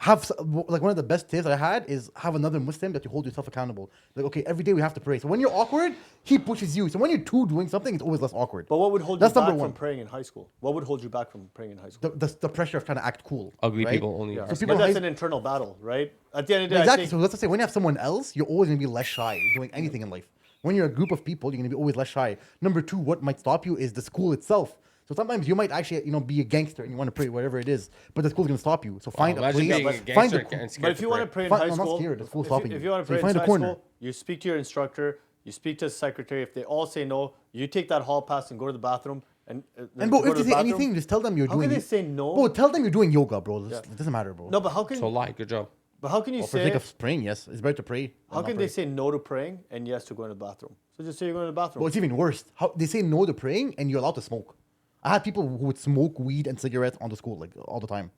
Like one of the best tips I had is have another Muslim that you hold yourself accountable. Like, okay, every day we have to pray. So when you're awkward, he pushes you. So when you're two doing something, it's always less awkward. But what would hold That's you back number from one. praying in high school? What would hold you back from praying in high school? The pressure of trying to act cool. Ugly right? people only. Yeah. So people But that's hide- an internal battle, right? At the end of the day, Exactly. I So think, let's just say when you have someone else, you're always gonna be less shy doing anything in life. When you're a group of people, you're gonna be always less shy. Number two, what might stop you is the school itself. So sometimes you might actually, be a gangster and you want to pray whatever it is, but the school's gonna stop you. So find a Imagine place. being a Find gangster a, and scared but if you want to pray in high I'm not school, scared, the school's if stopping you, you. if you want to So you pray in find a high corner. school, you speak to your instructor, you speak to the secretary. If they all say no, you take that hall pass and go to the bathroom. And And bro, go if to they the say bathroom. anything, just tell them you're How doing. can they say no? Bro, tell them you're doing yoga, bro. It doesn't matter, bro. No, but how can So lie. Good job. but how can you Well, for the say sake of praying, yes, it's better to pray. than how not can pray. they say no to praying and yes to going to the bathroom? So just say you're going to the bathroom. Well, it's even worse. How they say no to praying and you're allowed to smoke. I had people who would smoke weed and cigarettes on the school like all the time,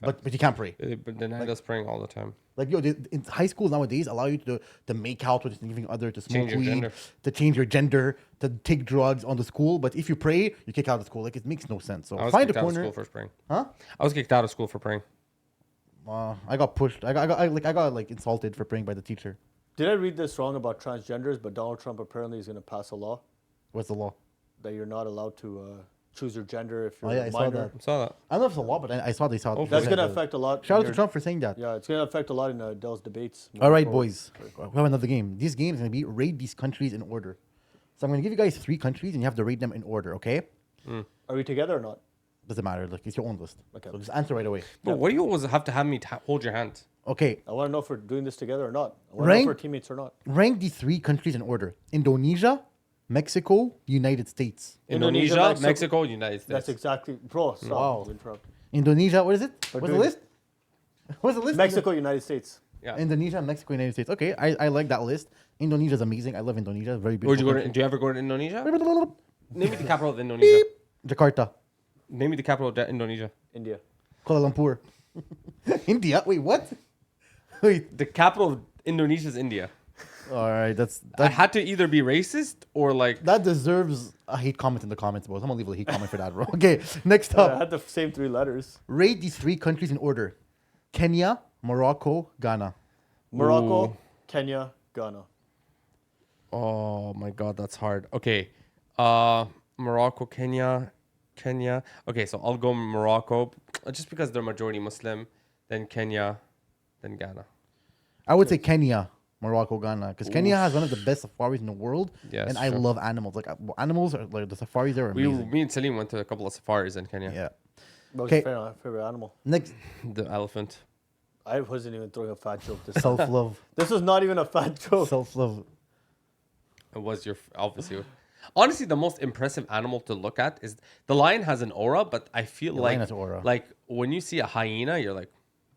but you can't pray. But then I was praying all the time. Like in high schools nowadays allow you to make out with a significant other, to smoke Change your weed, gender. to change your gender, to take drugs on the school. But if you pray, you kick out of school. Like it makes no sense. So I was find a kicked out of corner. school for praying. Huh? I was kicked out of school for praying. I got pushed. I got like insulted for praying by the teacher. Did I read this wrong about transgenders? But Donald Trump apparently is going to pass a law What's the law? that you're not allowed to choose your gender if you're Oh, yeah, a I saw minor. that. I saw that. I don't know if it's a law, but I saw they saw. That's going to affect a lot. Shout out in to your- Trump for saying that. Yeah, it's going to affect a lot in Adele's debates. All right, moving forward. boys. We have another game. These games are going to be rate these countries in order. So I'm gonna give you guys 3 countries, and you have to rate them in order. Okay? Are we together or not? Doesn't matter. Like it's your own list. Okay. So just answer right away. But why do you always have to have me hold your hand? Okay. I want to know if we're doing this together or not. I want to know if Rank- we're teammates or not. Rank these 3 countries in order: Indonesia, Mexico, United States. Indonesia, Mexico, United States. That's exactly, bro. Stop. Wow. You interrupt. Indonesia. What is it? We're What's the doing- list? What's the list? Mexico, United States. Yeah. Indonesia, Mexico, United States. Okay, I like that list. Indonesia is amazing. I love Indonesia. Very beautiful. Would you go to, country. do you ever go to Indonesia? Name me the capital of Indonesia. Jakarta, Name me the capital of Indonesia. India. Kuala Lumpur, India. Wait, what? Wait. The capital of Indonesia is India. All right, I that had to either be racist or like. that deserves a hate comment in the comments, bro. Someone leave a hate comment for that, bro. Okay, next I up. had the same 3 letters. Rate these 3 countries in order: Kenya, Morocco, Ghana. Morocco, Ooh. Kenya, Ghana. Oh my God, that's hard. Okay, Morocco, Kenya. Okay, so I'll go Morocco, just because they're majority Muslim. Then Kenya, then Ghana. I would say Kenya, Morocco, Ghana, because Kenya has one of the best safaris in the world, Yeah, and it's I true. love animals. Like animals are like the safaris there are amazing. Me and Salim went to a couple of safaris in Kenya. Yeah. What's Okay. your favorite animal? Next, The elephant. I wasn't even throwing a fat joke. This self love, This was not even a fat joke. self love. It was your obviously. Honestly, the most impressive animal to look at is the lion has an aura, but I feel The like lion has aura. like when you see a hyena, you're like,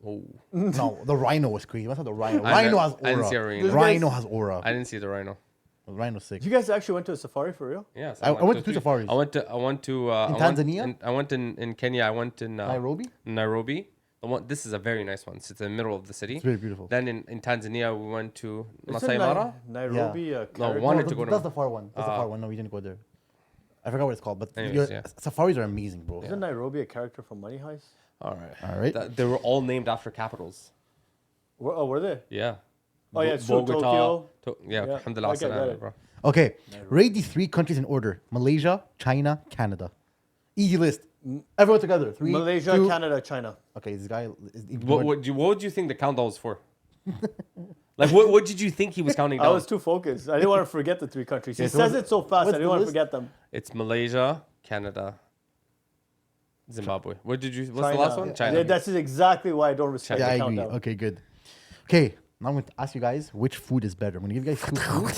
oh, No, the rhino was crazy. What's the rhino? I Rhino know- has I didn't aura. see a rhino. Rhino has aura. I didn't see the rhino. The rhino's sick. You guys actually went to a safari for real? Yes, I went to 2 safaris. I went to. In Tanzania? I went in Kenya. I went in Nairobi? Nairobi. This is a very nice one. It's in the middle of the city. It's very beautiful. Then in Tanzania, we went to Isn't Masai Mara. Nairobi Yeah. character? wanted to go That's to- the far one. That's the far one. No, we didn't go there. I forgot what it's called, but Anyways, yeah. safaris are amazing, bro. Isn't Nairobi a character from Money Heist? All right. All right. They were all named after capitals. Were they? Yeah. Oh, yeah, it's true, Tokyo. Yeah, Yeah, alhamdulillah, okay, got it. bro. Okay, rate these 3 countries in order: Malaysia, China, Canada. Easy list. Everyone together. 3, Malaysia, 2. Canada, China. Okay, this guy is. What would you think the countdown was for? Like, what did you think he was counting I down? was too focused. I didn't want to forget the 3 countries. He Yeah, so says what's- it so fast, I what's didn't the want to list? forget them. It's Malaysia, Canada, Zimbabwe. What did you? What's China. the last one? China. Yeah, that's exactly why I don't respect Yeah, the I agree. countdown. Okay, good. Okay, now I'm going to ask you guys which food is better. I'm going to give you guys 2 foods.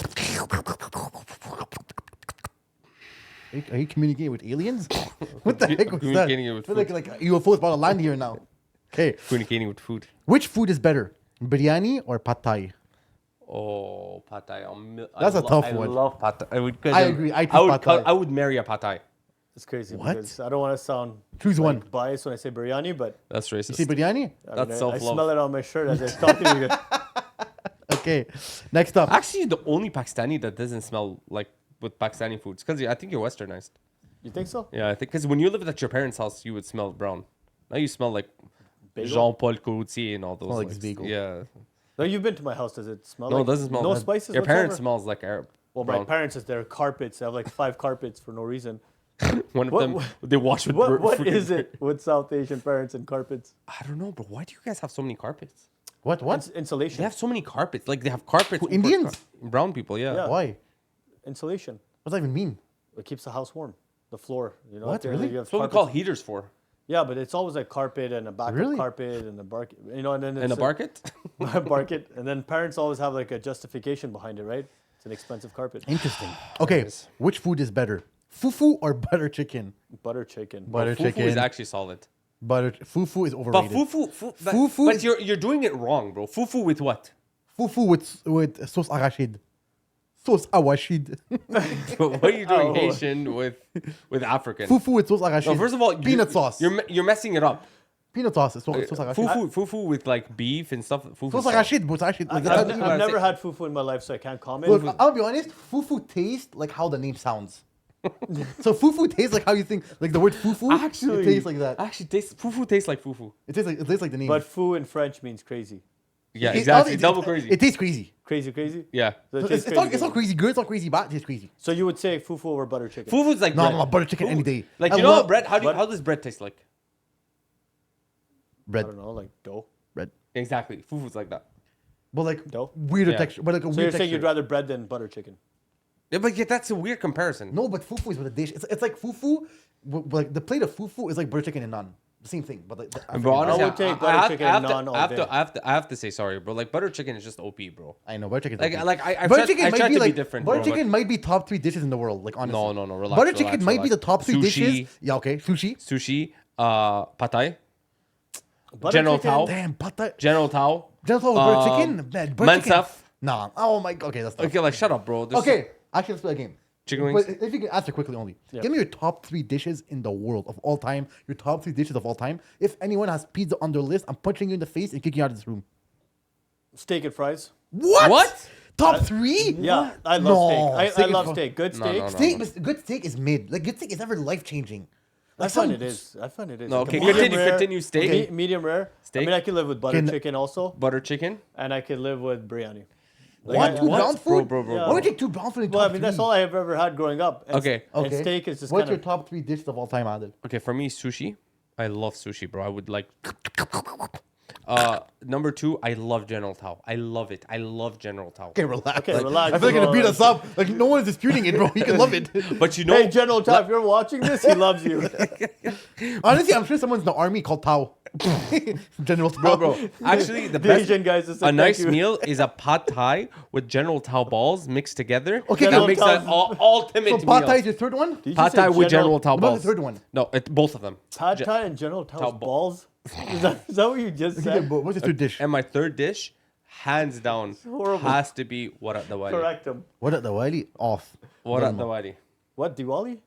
Are you communicating with aliens? What the heck was that? Communicating with I feel like UFOs about to land here now. Okay, Communicating with food. which food is better, biryani or pad thai? Oh, pad thai. That's a tough one. I love pad thai. I agree. I choose pad thai. I would marry a pad thai. It's crazy What? because I don't want to sound Choose one. biased when I say biryani, but That's racist. You say biryani? That's I self-love. smell it on my shirt as I talk to you guys. Okay, next up. Actually, the only Pakistani that doesn't smell like with Pakistani foods, because I think you're westernized. You think so? Yeah, I think because when you lived at your parents' house, you would smell brown. Now you smell like Bagel? Jean-Paul Courtier and all those. Smell like like, bagel. yeah. No, you've been to my house. Does it smell No, like it doesn't smell. no bad. spices Your whatsoever? parents smells like Arab. Well, my brown. parents is there carpets. I have like 5 carpets for no reason. One of What- them what- they wash with. What freaking- is it with South Asian parents and carpets? I don't know, bro. Why do you guys have so many carpets? What? It's insulation. They have so many carpets. Like they have carpets. Who, for Indians? brown people, yeah. Yeah. Why? Insulation. What does that even mean? It keeps the house warm. The floor. You know, What, out there, really? you have That's what we carpets. call heaters for. Yeah, but it's always like carpet and a backup Really? carpet and a bark. You know, and then And a it's barket? barket, and then parents always have like a justification behind it, right? It's an expensive carpet. Interesting. Okay, which food is better, fufu or butter chicken? Butter chicken. Butter Fufu chicken. is actually solid. Fufu is But overrated. fufu, is- you're doing it wrong, bro. Fufu with what? Fufu with sauce arachide. Sauce arachide. What are you doing Oh. Haitian with African? Fufu with sauce arachide. No, first of all, peanut sauce. You're messing it up. Peanut sauce. Sauce arachide. Fufu with like beef and stuff. Fufu Sauce sauce. arachide, but it's actually like I've, that's what I'm never saying. had fufu in my life, so I can't comment. Look, I'll be honest. Fufu tastes like how the name sounds. So fufu tastes like how you think, like the word fufu. Actually, it tastes like that. Fufu tastes like fufu. It tastes like the name. but foo in French means crazy. Yeah, It- exactly. it- Double it- crazy. It tastes crazy. Crazy, crazy. Yeah. So, it So tastes it's crazy. not crazy good. It's not crazy bad. It tastes crazy. So you would say fufu over butter chicken. Fufu's like No, bread. I'm a butter chicken any day. Like I you know love bread. How but- does bread taste like? I bread. don't know, like dough. Bread. Exactly. Fufu's like that. But like Dough? weirder Yeah. texture. But like a So weird you're texture. saying you'd rather bread than butter chicken? Yeah, but that's a weird comparison. No, but fufu is with a dish. It's like fufu. Like the plate of fufu is like butter chicken and naan. The same thing, but like the Bro, honestly, I would take butter chicken and naan all day. I have to say sorry, bro. Like butter chicken is just OP, bro. I know butter chicken. I butter tried chicken might be to like be different. butter bro, chicken might be top 3 dishes in the world. Like honestly, no, relax. Butter chicken might be the top 3 Sushi. dishes. Yeah, okay, Sushi, pad thai, Butter General chicken- Tao, Damn, pata. General Tao, Gentle with butter chicken. Man, butter chicken. Mansaf. Nah. Oh my. Okay, that's tough. Okay, like shut up, bro. There's Okay, actually, let's play a game. Chicken wings? But if you can answer quickly only. Yeah. Give me your top 3 dishes in the world of all time. Your top 3 dishes of all time. If anyone has pizza on their list, I'm punching you in the face and kicking you out of this room. Steak and fries. What? Top 3? Yeah, I No, love steak. steak I is love fu- steak. Good No, steak. no. Steak, good steak is mid. Like good steak is never life changing. I find it is. I find it is. No, Like a okay, medium continue. Steak. Medium rare. Steak. I mean, I can live with butter Can- chicken also, Butter chicken. and I can live with biryani. What? Two brown food? Bro. Yeah. Why would you take 2 brown food in Well, I top mean, that's 3? all I have ever had growing up. And Okay. And Okay. steak is just What's kind your of. top 3 dishes of all time, Adil? Okay, for me, sushi. I love sushi, bro. I would like. Number 2, I love General Tao. I love it. I love General Tao. Okay, relax. Okay, relax. I feel like you're gonna beat us up. Like no one is disputing it, bro. You can love it. But you know, Hey, General Tao, if you're watching this, he loves you. Honestly, I'm sure someone's in the army called Tao. General Tao. bro. Actually, the The best. Asian guys just said, A "Thank nice you." meal is a pad thai with General Tao balls mixed together. Okay, that General makes Tao's- an ultimate So pad meal. thai is your third one? Did you Pad say thai with General Tao What about balls. the third one? No, both of them. Pad Je- Thai and General Tao's Tao balls? Is that what you just Okay, said? but what's your third dish? And my third dish, hands down, horrible. has to be what at the wali. Correct him. What at the Wali? Off. What at the wali. What, Diwali?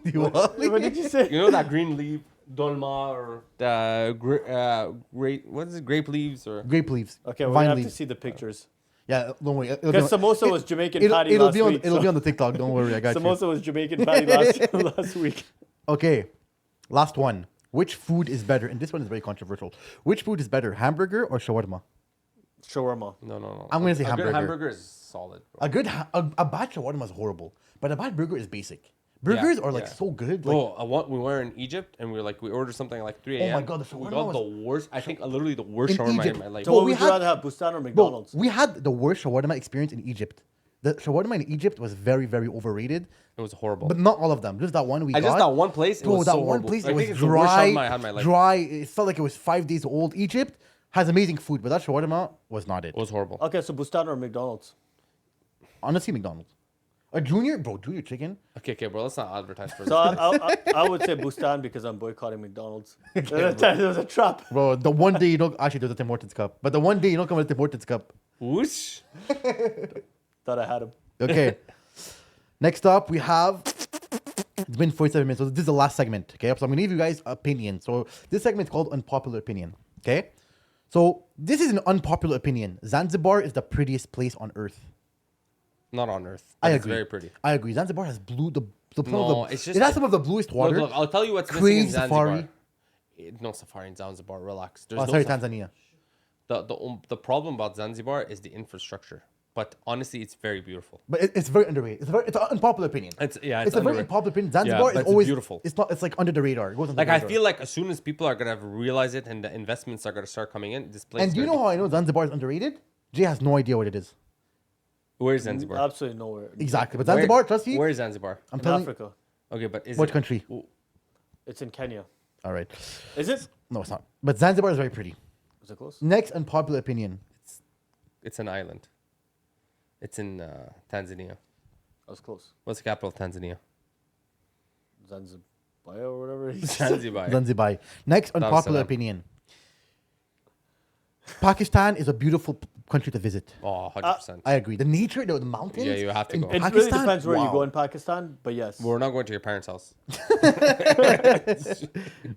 Diwali? What did you say? You know that green leaf, dolma, or the grape? What is it? Grape leaves or? Grape leaves. Okay, we're Vine gonna have to leaves. see the pictures. Yeah, don't worry. Because samosa was Jamaican patty it'll last be on, week. It'll so- be on the TikTok. Don't worry, I got Samosa was Jamaican patty last week. you. Okay, last one. Which food is better? And this one is very controversial. Which food is better, hamburger or shawarma? Shawarma. No. I'm gonna say a hamburger. Good hamburger is solid, bro. A bad shawarma is horrible, but a bad burger is basic. Burgers are like so good. Like, Bro, we were in Egypt and we ordered something at like 3 a.m. Oh my God, the We shawarma got was- the worst. I think literally the worst In shawarma Egypt. in my life. So Well, what we would you had- rather have, Bustan or bro, McDonald's? we had the worst shawarma experience in Egypt. The shawarma in Egypt was very, very overrated, It was horrible. but not all of them. Just that one we I got. just that one place. It Bro, was that so one horrible. place, I it was think it's the worst shawarma I had in my dry, life. dry. It felt like it was 5 days old. Egypt has amazing food, but that shawarma was not it. It was horrible. Okay, so Bustan or McDonald's? Honestly, McDonald's. A junior chicken. Okay, bro. Let's not advertise for So this. I would say Bustan because I'm boycotting McDonald's. It was a trap. Bro, the one day you don't actually there's a Tim Hortons cup, but the one day you don't come with a Tim Hortons cup. Whoosh. Thought I had him. Okay. Next up, we have. It's been 47 minutes, so this is the last segment. Okay, so I'm gonna give you guys opinion. So this segment is called Unpopular Opinion. Okay, so this is an unpopular opinion. Zanzibar is the prettiest place on earth. Not on Earth. I But agree. It's very pretty. I agree. Zanzibar has blue. No, it's just- it has some of the bluest water. Look, I'll tell you what's missing Crazy in Zanzibar. safari. No safari in Zanzibar. Relax. There's Oh, no sorry, saf- Tanzania. The problem about Zanzibar is the infrastructure. But honestly, it's very beautiful. But it's very underrated. It's an unpopular opinion. It's a very underrated. unpopular opinion. Yeah, Zanzibar but is it's always beautiful. It's not. It's like under the radar. It goes under Like the I radar. feel like as soon as people are gonna realize it and the investments are gonna start coming in, this place. And is do you gonna know how I know Zanzibar is underrated? Jay has no idea what it is. where is Zanzibar? Absolutely nowhere. Exactly. But Where- Zanzibar, trust me. Where is Zanzibar? I'm In telling Africa. Okay, but is What it country? It's in Kenya. All right. Is it? No, it's not. But Zanzibar is very pretty. Is it close? Next unpopular opinion. It's an island. It's in Tanzania. That was close. What's the capital of Tanzania? Zanzibar or whatever. Zanzibar. Zanzibar. Next unpopular Salam. opinion. Pakistan is a beautiful country to visit. Oh, 100%. I agree. The nature, the mountains. Yeah, you have to in go. It really Pakistan, depends where you wow. go in Pakistan, but yes. We're not going to your parents' house.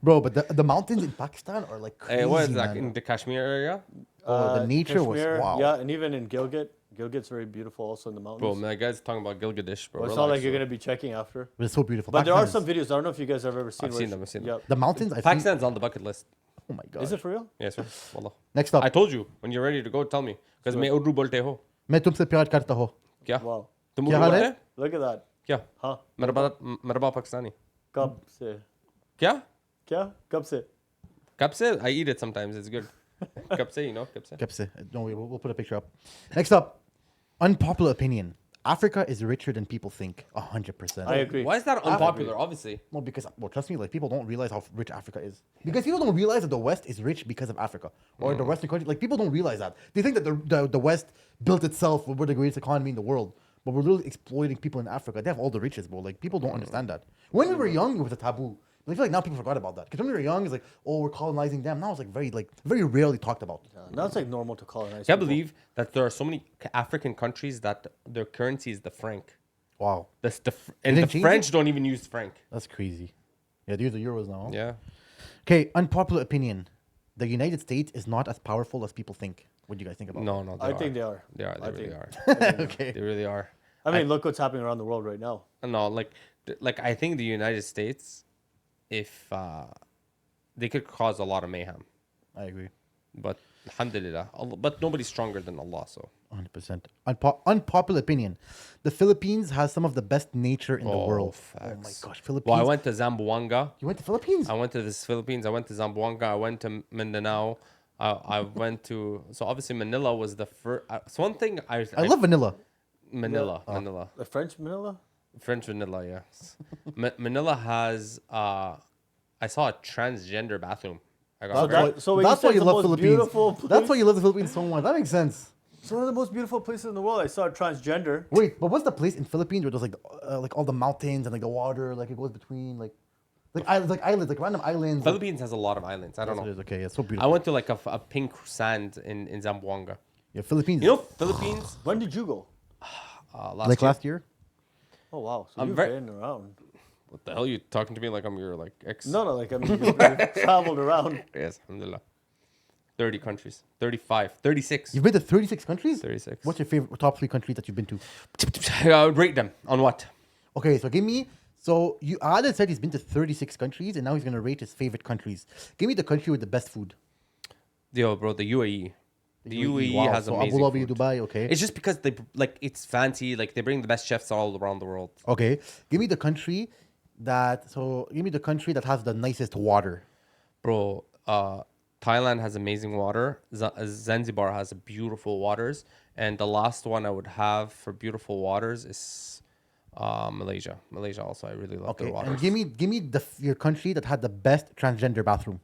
Bro, but the mountains in Pakistan are like crazy. Hey, what is that? man. In the Kashmir area? Oh, the nature was Kashmir, wow. Yeah, and even in Gilgit. Gilgit's very beautiful also in the mountains. Bro, my guy's talking about Gilgamesh, bro. Well, it's not Relax, like you're bro. going to be checking after. But it's so beautiful. But there are Pakistan some videos. I don't know if you guys have ever seen. I've where seen it's- them, I've seen Yep. The mountains. I think. Pakistan's on the bucket list. Oh my god. Is it for real? Yes, sir. Wallah. Next up. I told you. When you're ready to go, tell me. Because मैं उर्दू बोलते हो. मैं तुमसे प्यार करता हूँ. क्या? Wow. तुम क्या उर्दू हाल बोलते है? हैं? Look at that. क्या? Huh? मेरा बाप पाकिस्तानी. Kab se? क्या? Kya? Kab se? कब से? I eat it sometimes. It's good. कब से, you know? कब से? Kepse. No, we'll put a picture up. Next up, unpopular opinion. Africa is richer than people think. 100%. I agree. Why is that unpopular? Obviously. Well, because trust me, like people don't realize how rich Africa is. Because people don't realize that the West is rich because of Africa or the Western countries. Like people don't realize that. They think that the West built itself. We're the greatest economy in the world, but we're literally exploiting people in Africa. They have all the riches, bro. Like people don't understand that. When we were young, it was a taboo. But I feel like now people forgot about that. Because when we were young, it's like, oh, we're colonizing them. Now it's like very rarely talked about. Now it's like normal to colonize. Can't people. believe that there are so many African countries that their currency is the franc. Wow, And They the didn't change French don't even use franc. that's crazy. Yeah, they use the euros now. Yeah. Okay, unpopular opinion: the United States is not as powerful as people think. What do you guys think about? No, I think they are. They are. They I really think- are. that? Okay. They really are. I mean, look what's happening around the world right now. No, like I think the United States, if they could cause a lot of mayhem, I agree. but alhamdulillah, but nobody's stronger than Allah. So 100%. Unpopular opinion: the Philippines has some of the best nature in the world. Oh my facts. gosh, Philippines! Well, I went to Zamboanga. You went to Philippines? I went to this Philippines. I went to Zamboanga. I went to Mindanao. I went to obviously Manila was the first. So one thing I love vanilla. Manila. Manila. The French Manila? French Manila, yes. Manila has I saw a transgender bathroom. I got That's very- why, so wait, that's you why said you the love most Philippines. beautiful That's place? why you love the Philippines so much. That makes sense. It's one of the most beautiful places in the world. I saw a transgender. Wait, but what's the place in Philippines where there's like all the mountains and like the water, like it goes between islands, like random islands. Philippines has a lot of islands. I don't Yes, it know. is. Okay, it's so I beautiful. went to like a pink sand in Zamboanga. Yeah, Philippines. You know Philippines? When did you go? Last year. last year? Oh, wow. So I'm you've very- been around. What the hell are you talking to me like I'm your like ex? No, like, I mean, you've traveled around. Yes, alhamdulillah. 30 countries. 35. 36. You've been to 36 countries? 36. What's your favorite top 3 countries that you've been to? Rate them on what? Okay, so give me. So you Adel said he's been to 36 countries, and now he's gonna rate his favorite countries. Give me the country with the best food. Yo, bro, the UAE. The UAE Wow, has so amazing Abu Dhabi, food. Dubai. Okay. It's just because they like it's fancy. Like they bring the best chefs all around the world. Okay. Give me the country give me the country that has the nicest water. Bro, Thailand has amazing water. Zanzibar has beautiful waters, and the last one I would have for beautiful waters is Malaysia. Malaysia also, I really love their Okay. waters. And give me your country that had the best transgender bathroom.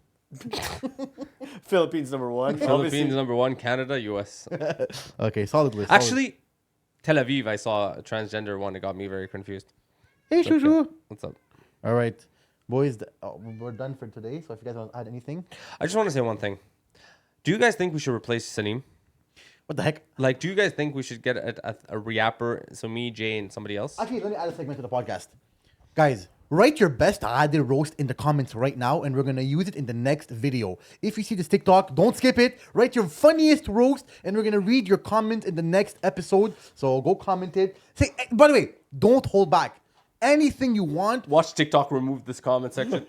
Philippines, number one. Philippines number 1, Canada, US. Okay, solid list. Actually, Tel Aviv, I saw a transgender one. It got me very confused. Hey, Okay. Shushu. What's up? All right, boys, we're done for today. So if you guys want to add anything, I just want to say one thing. Do you guys think we should replace Saneem? what the heck? Like, do you guys think we should get a Reapper? So me, Jay, and somebody else? Actually, let me add a segment to the podcast. Guys, write your best Adil roast in the comments right now, and we're going to use it in the next video. If you see this TikTok, don't skip it. Write your funniest roast, and we're going to read your comment in the next episode. So go comment it. Say, by the way, don't hold back. Anything you want. Watch TikTok remove this comment section.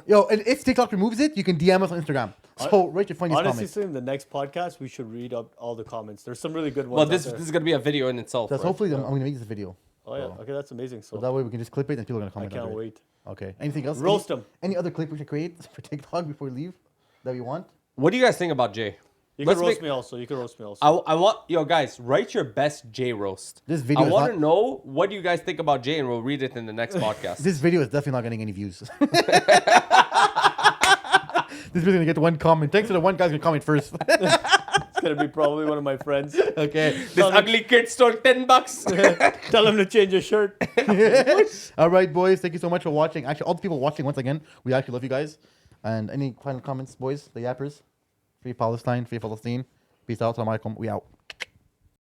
Yo, and if TikTok removes it, you can DM us on Instagram. So write your funniest Honestly, comments. in the next podcast, we should read up all the comments. There's some really good ones. well, out this there. is gonna be a video in itself. That's right? hopefully I'm going to make this video. Oh, yeah. Okay, that's amazing. So So that way we can just clip it and people are going to I comment. can't under it. wait. Okay. Anything else? Roast 'em. Any other clip we should create for TikTok before we leave that we want? What do you guys think about Jay? You Let's can roast make- me also. You can roast me also. I want guys, write your best Jay roast. This video I is want not- to know what do you guys think about Jay, and we'll read it in the next podcast. This video is definitely not getting any views. This video gonna get one comment. Thanks to the one guy's gonna comment first. It's going to be probably one of my friends. Okay. This ugly kid stole $10. Tell him to change his shirt. All right, boys. Thank you so much for watching. Actually, all the people watching once again, we actually love you guys. And any final comments, boys? The Yappers. Free Palestine. Free Palestine. Peace out. Assalamu alaikum. We out.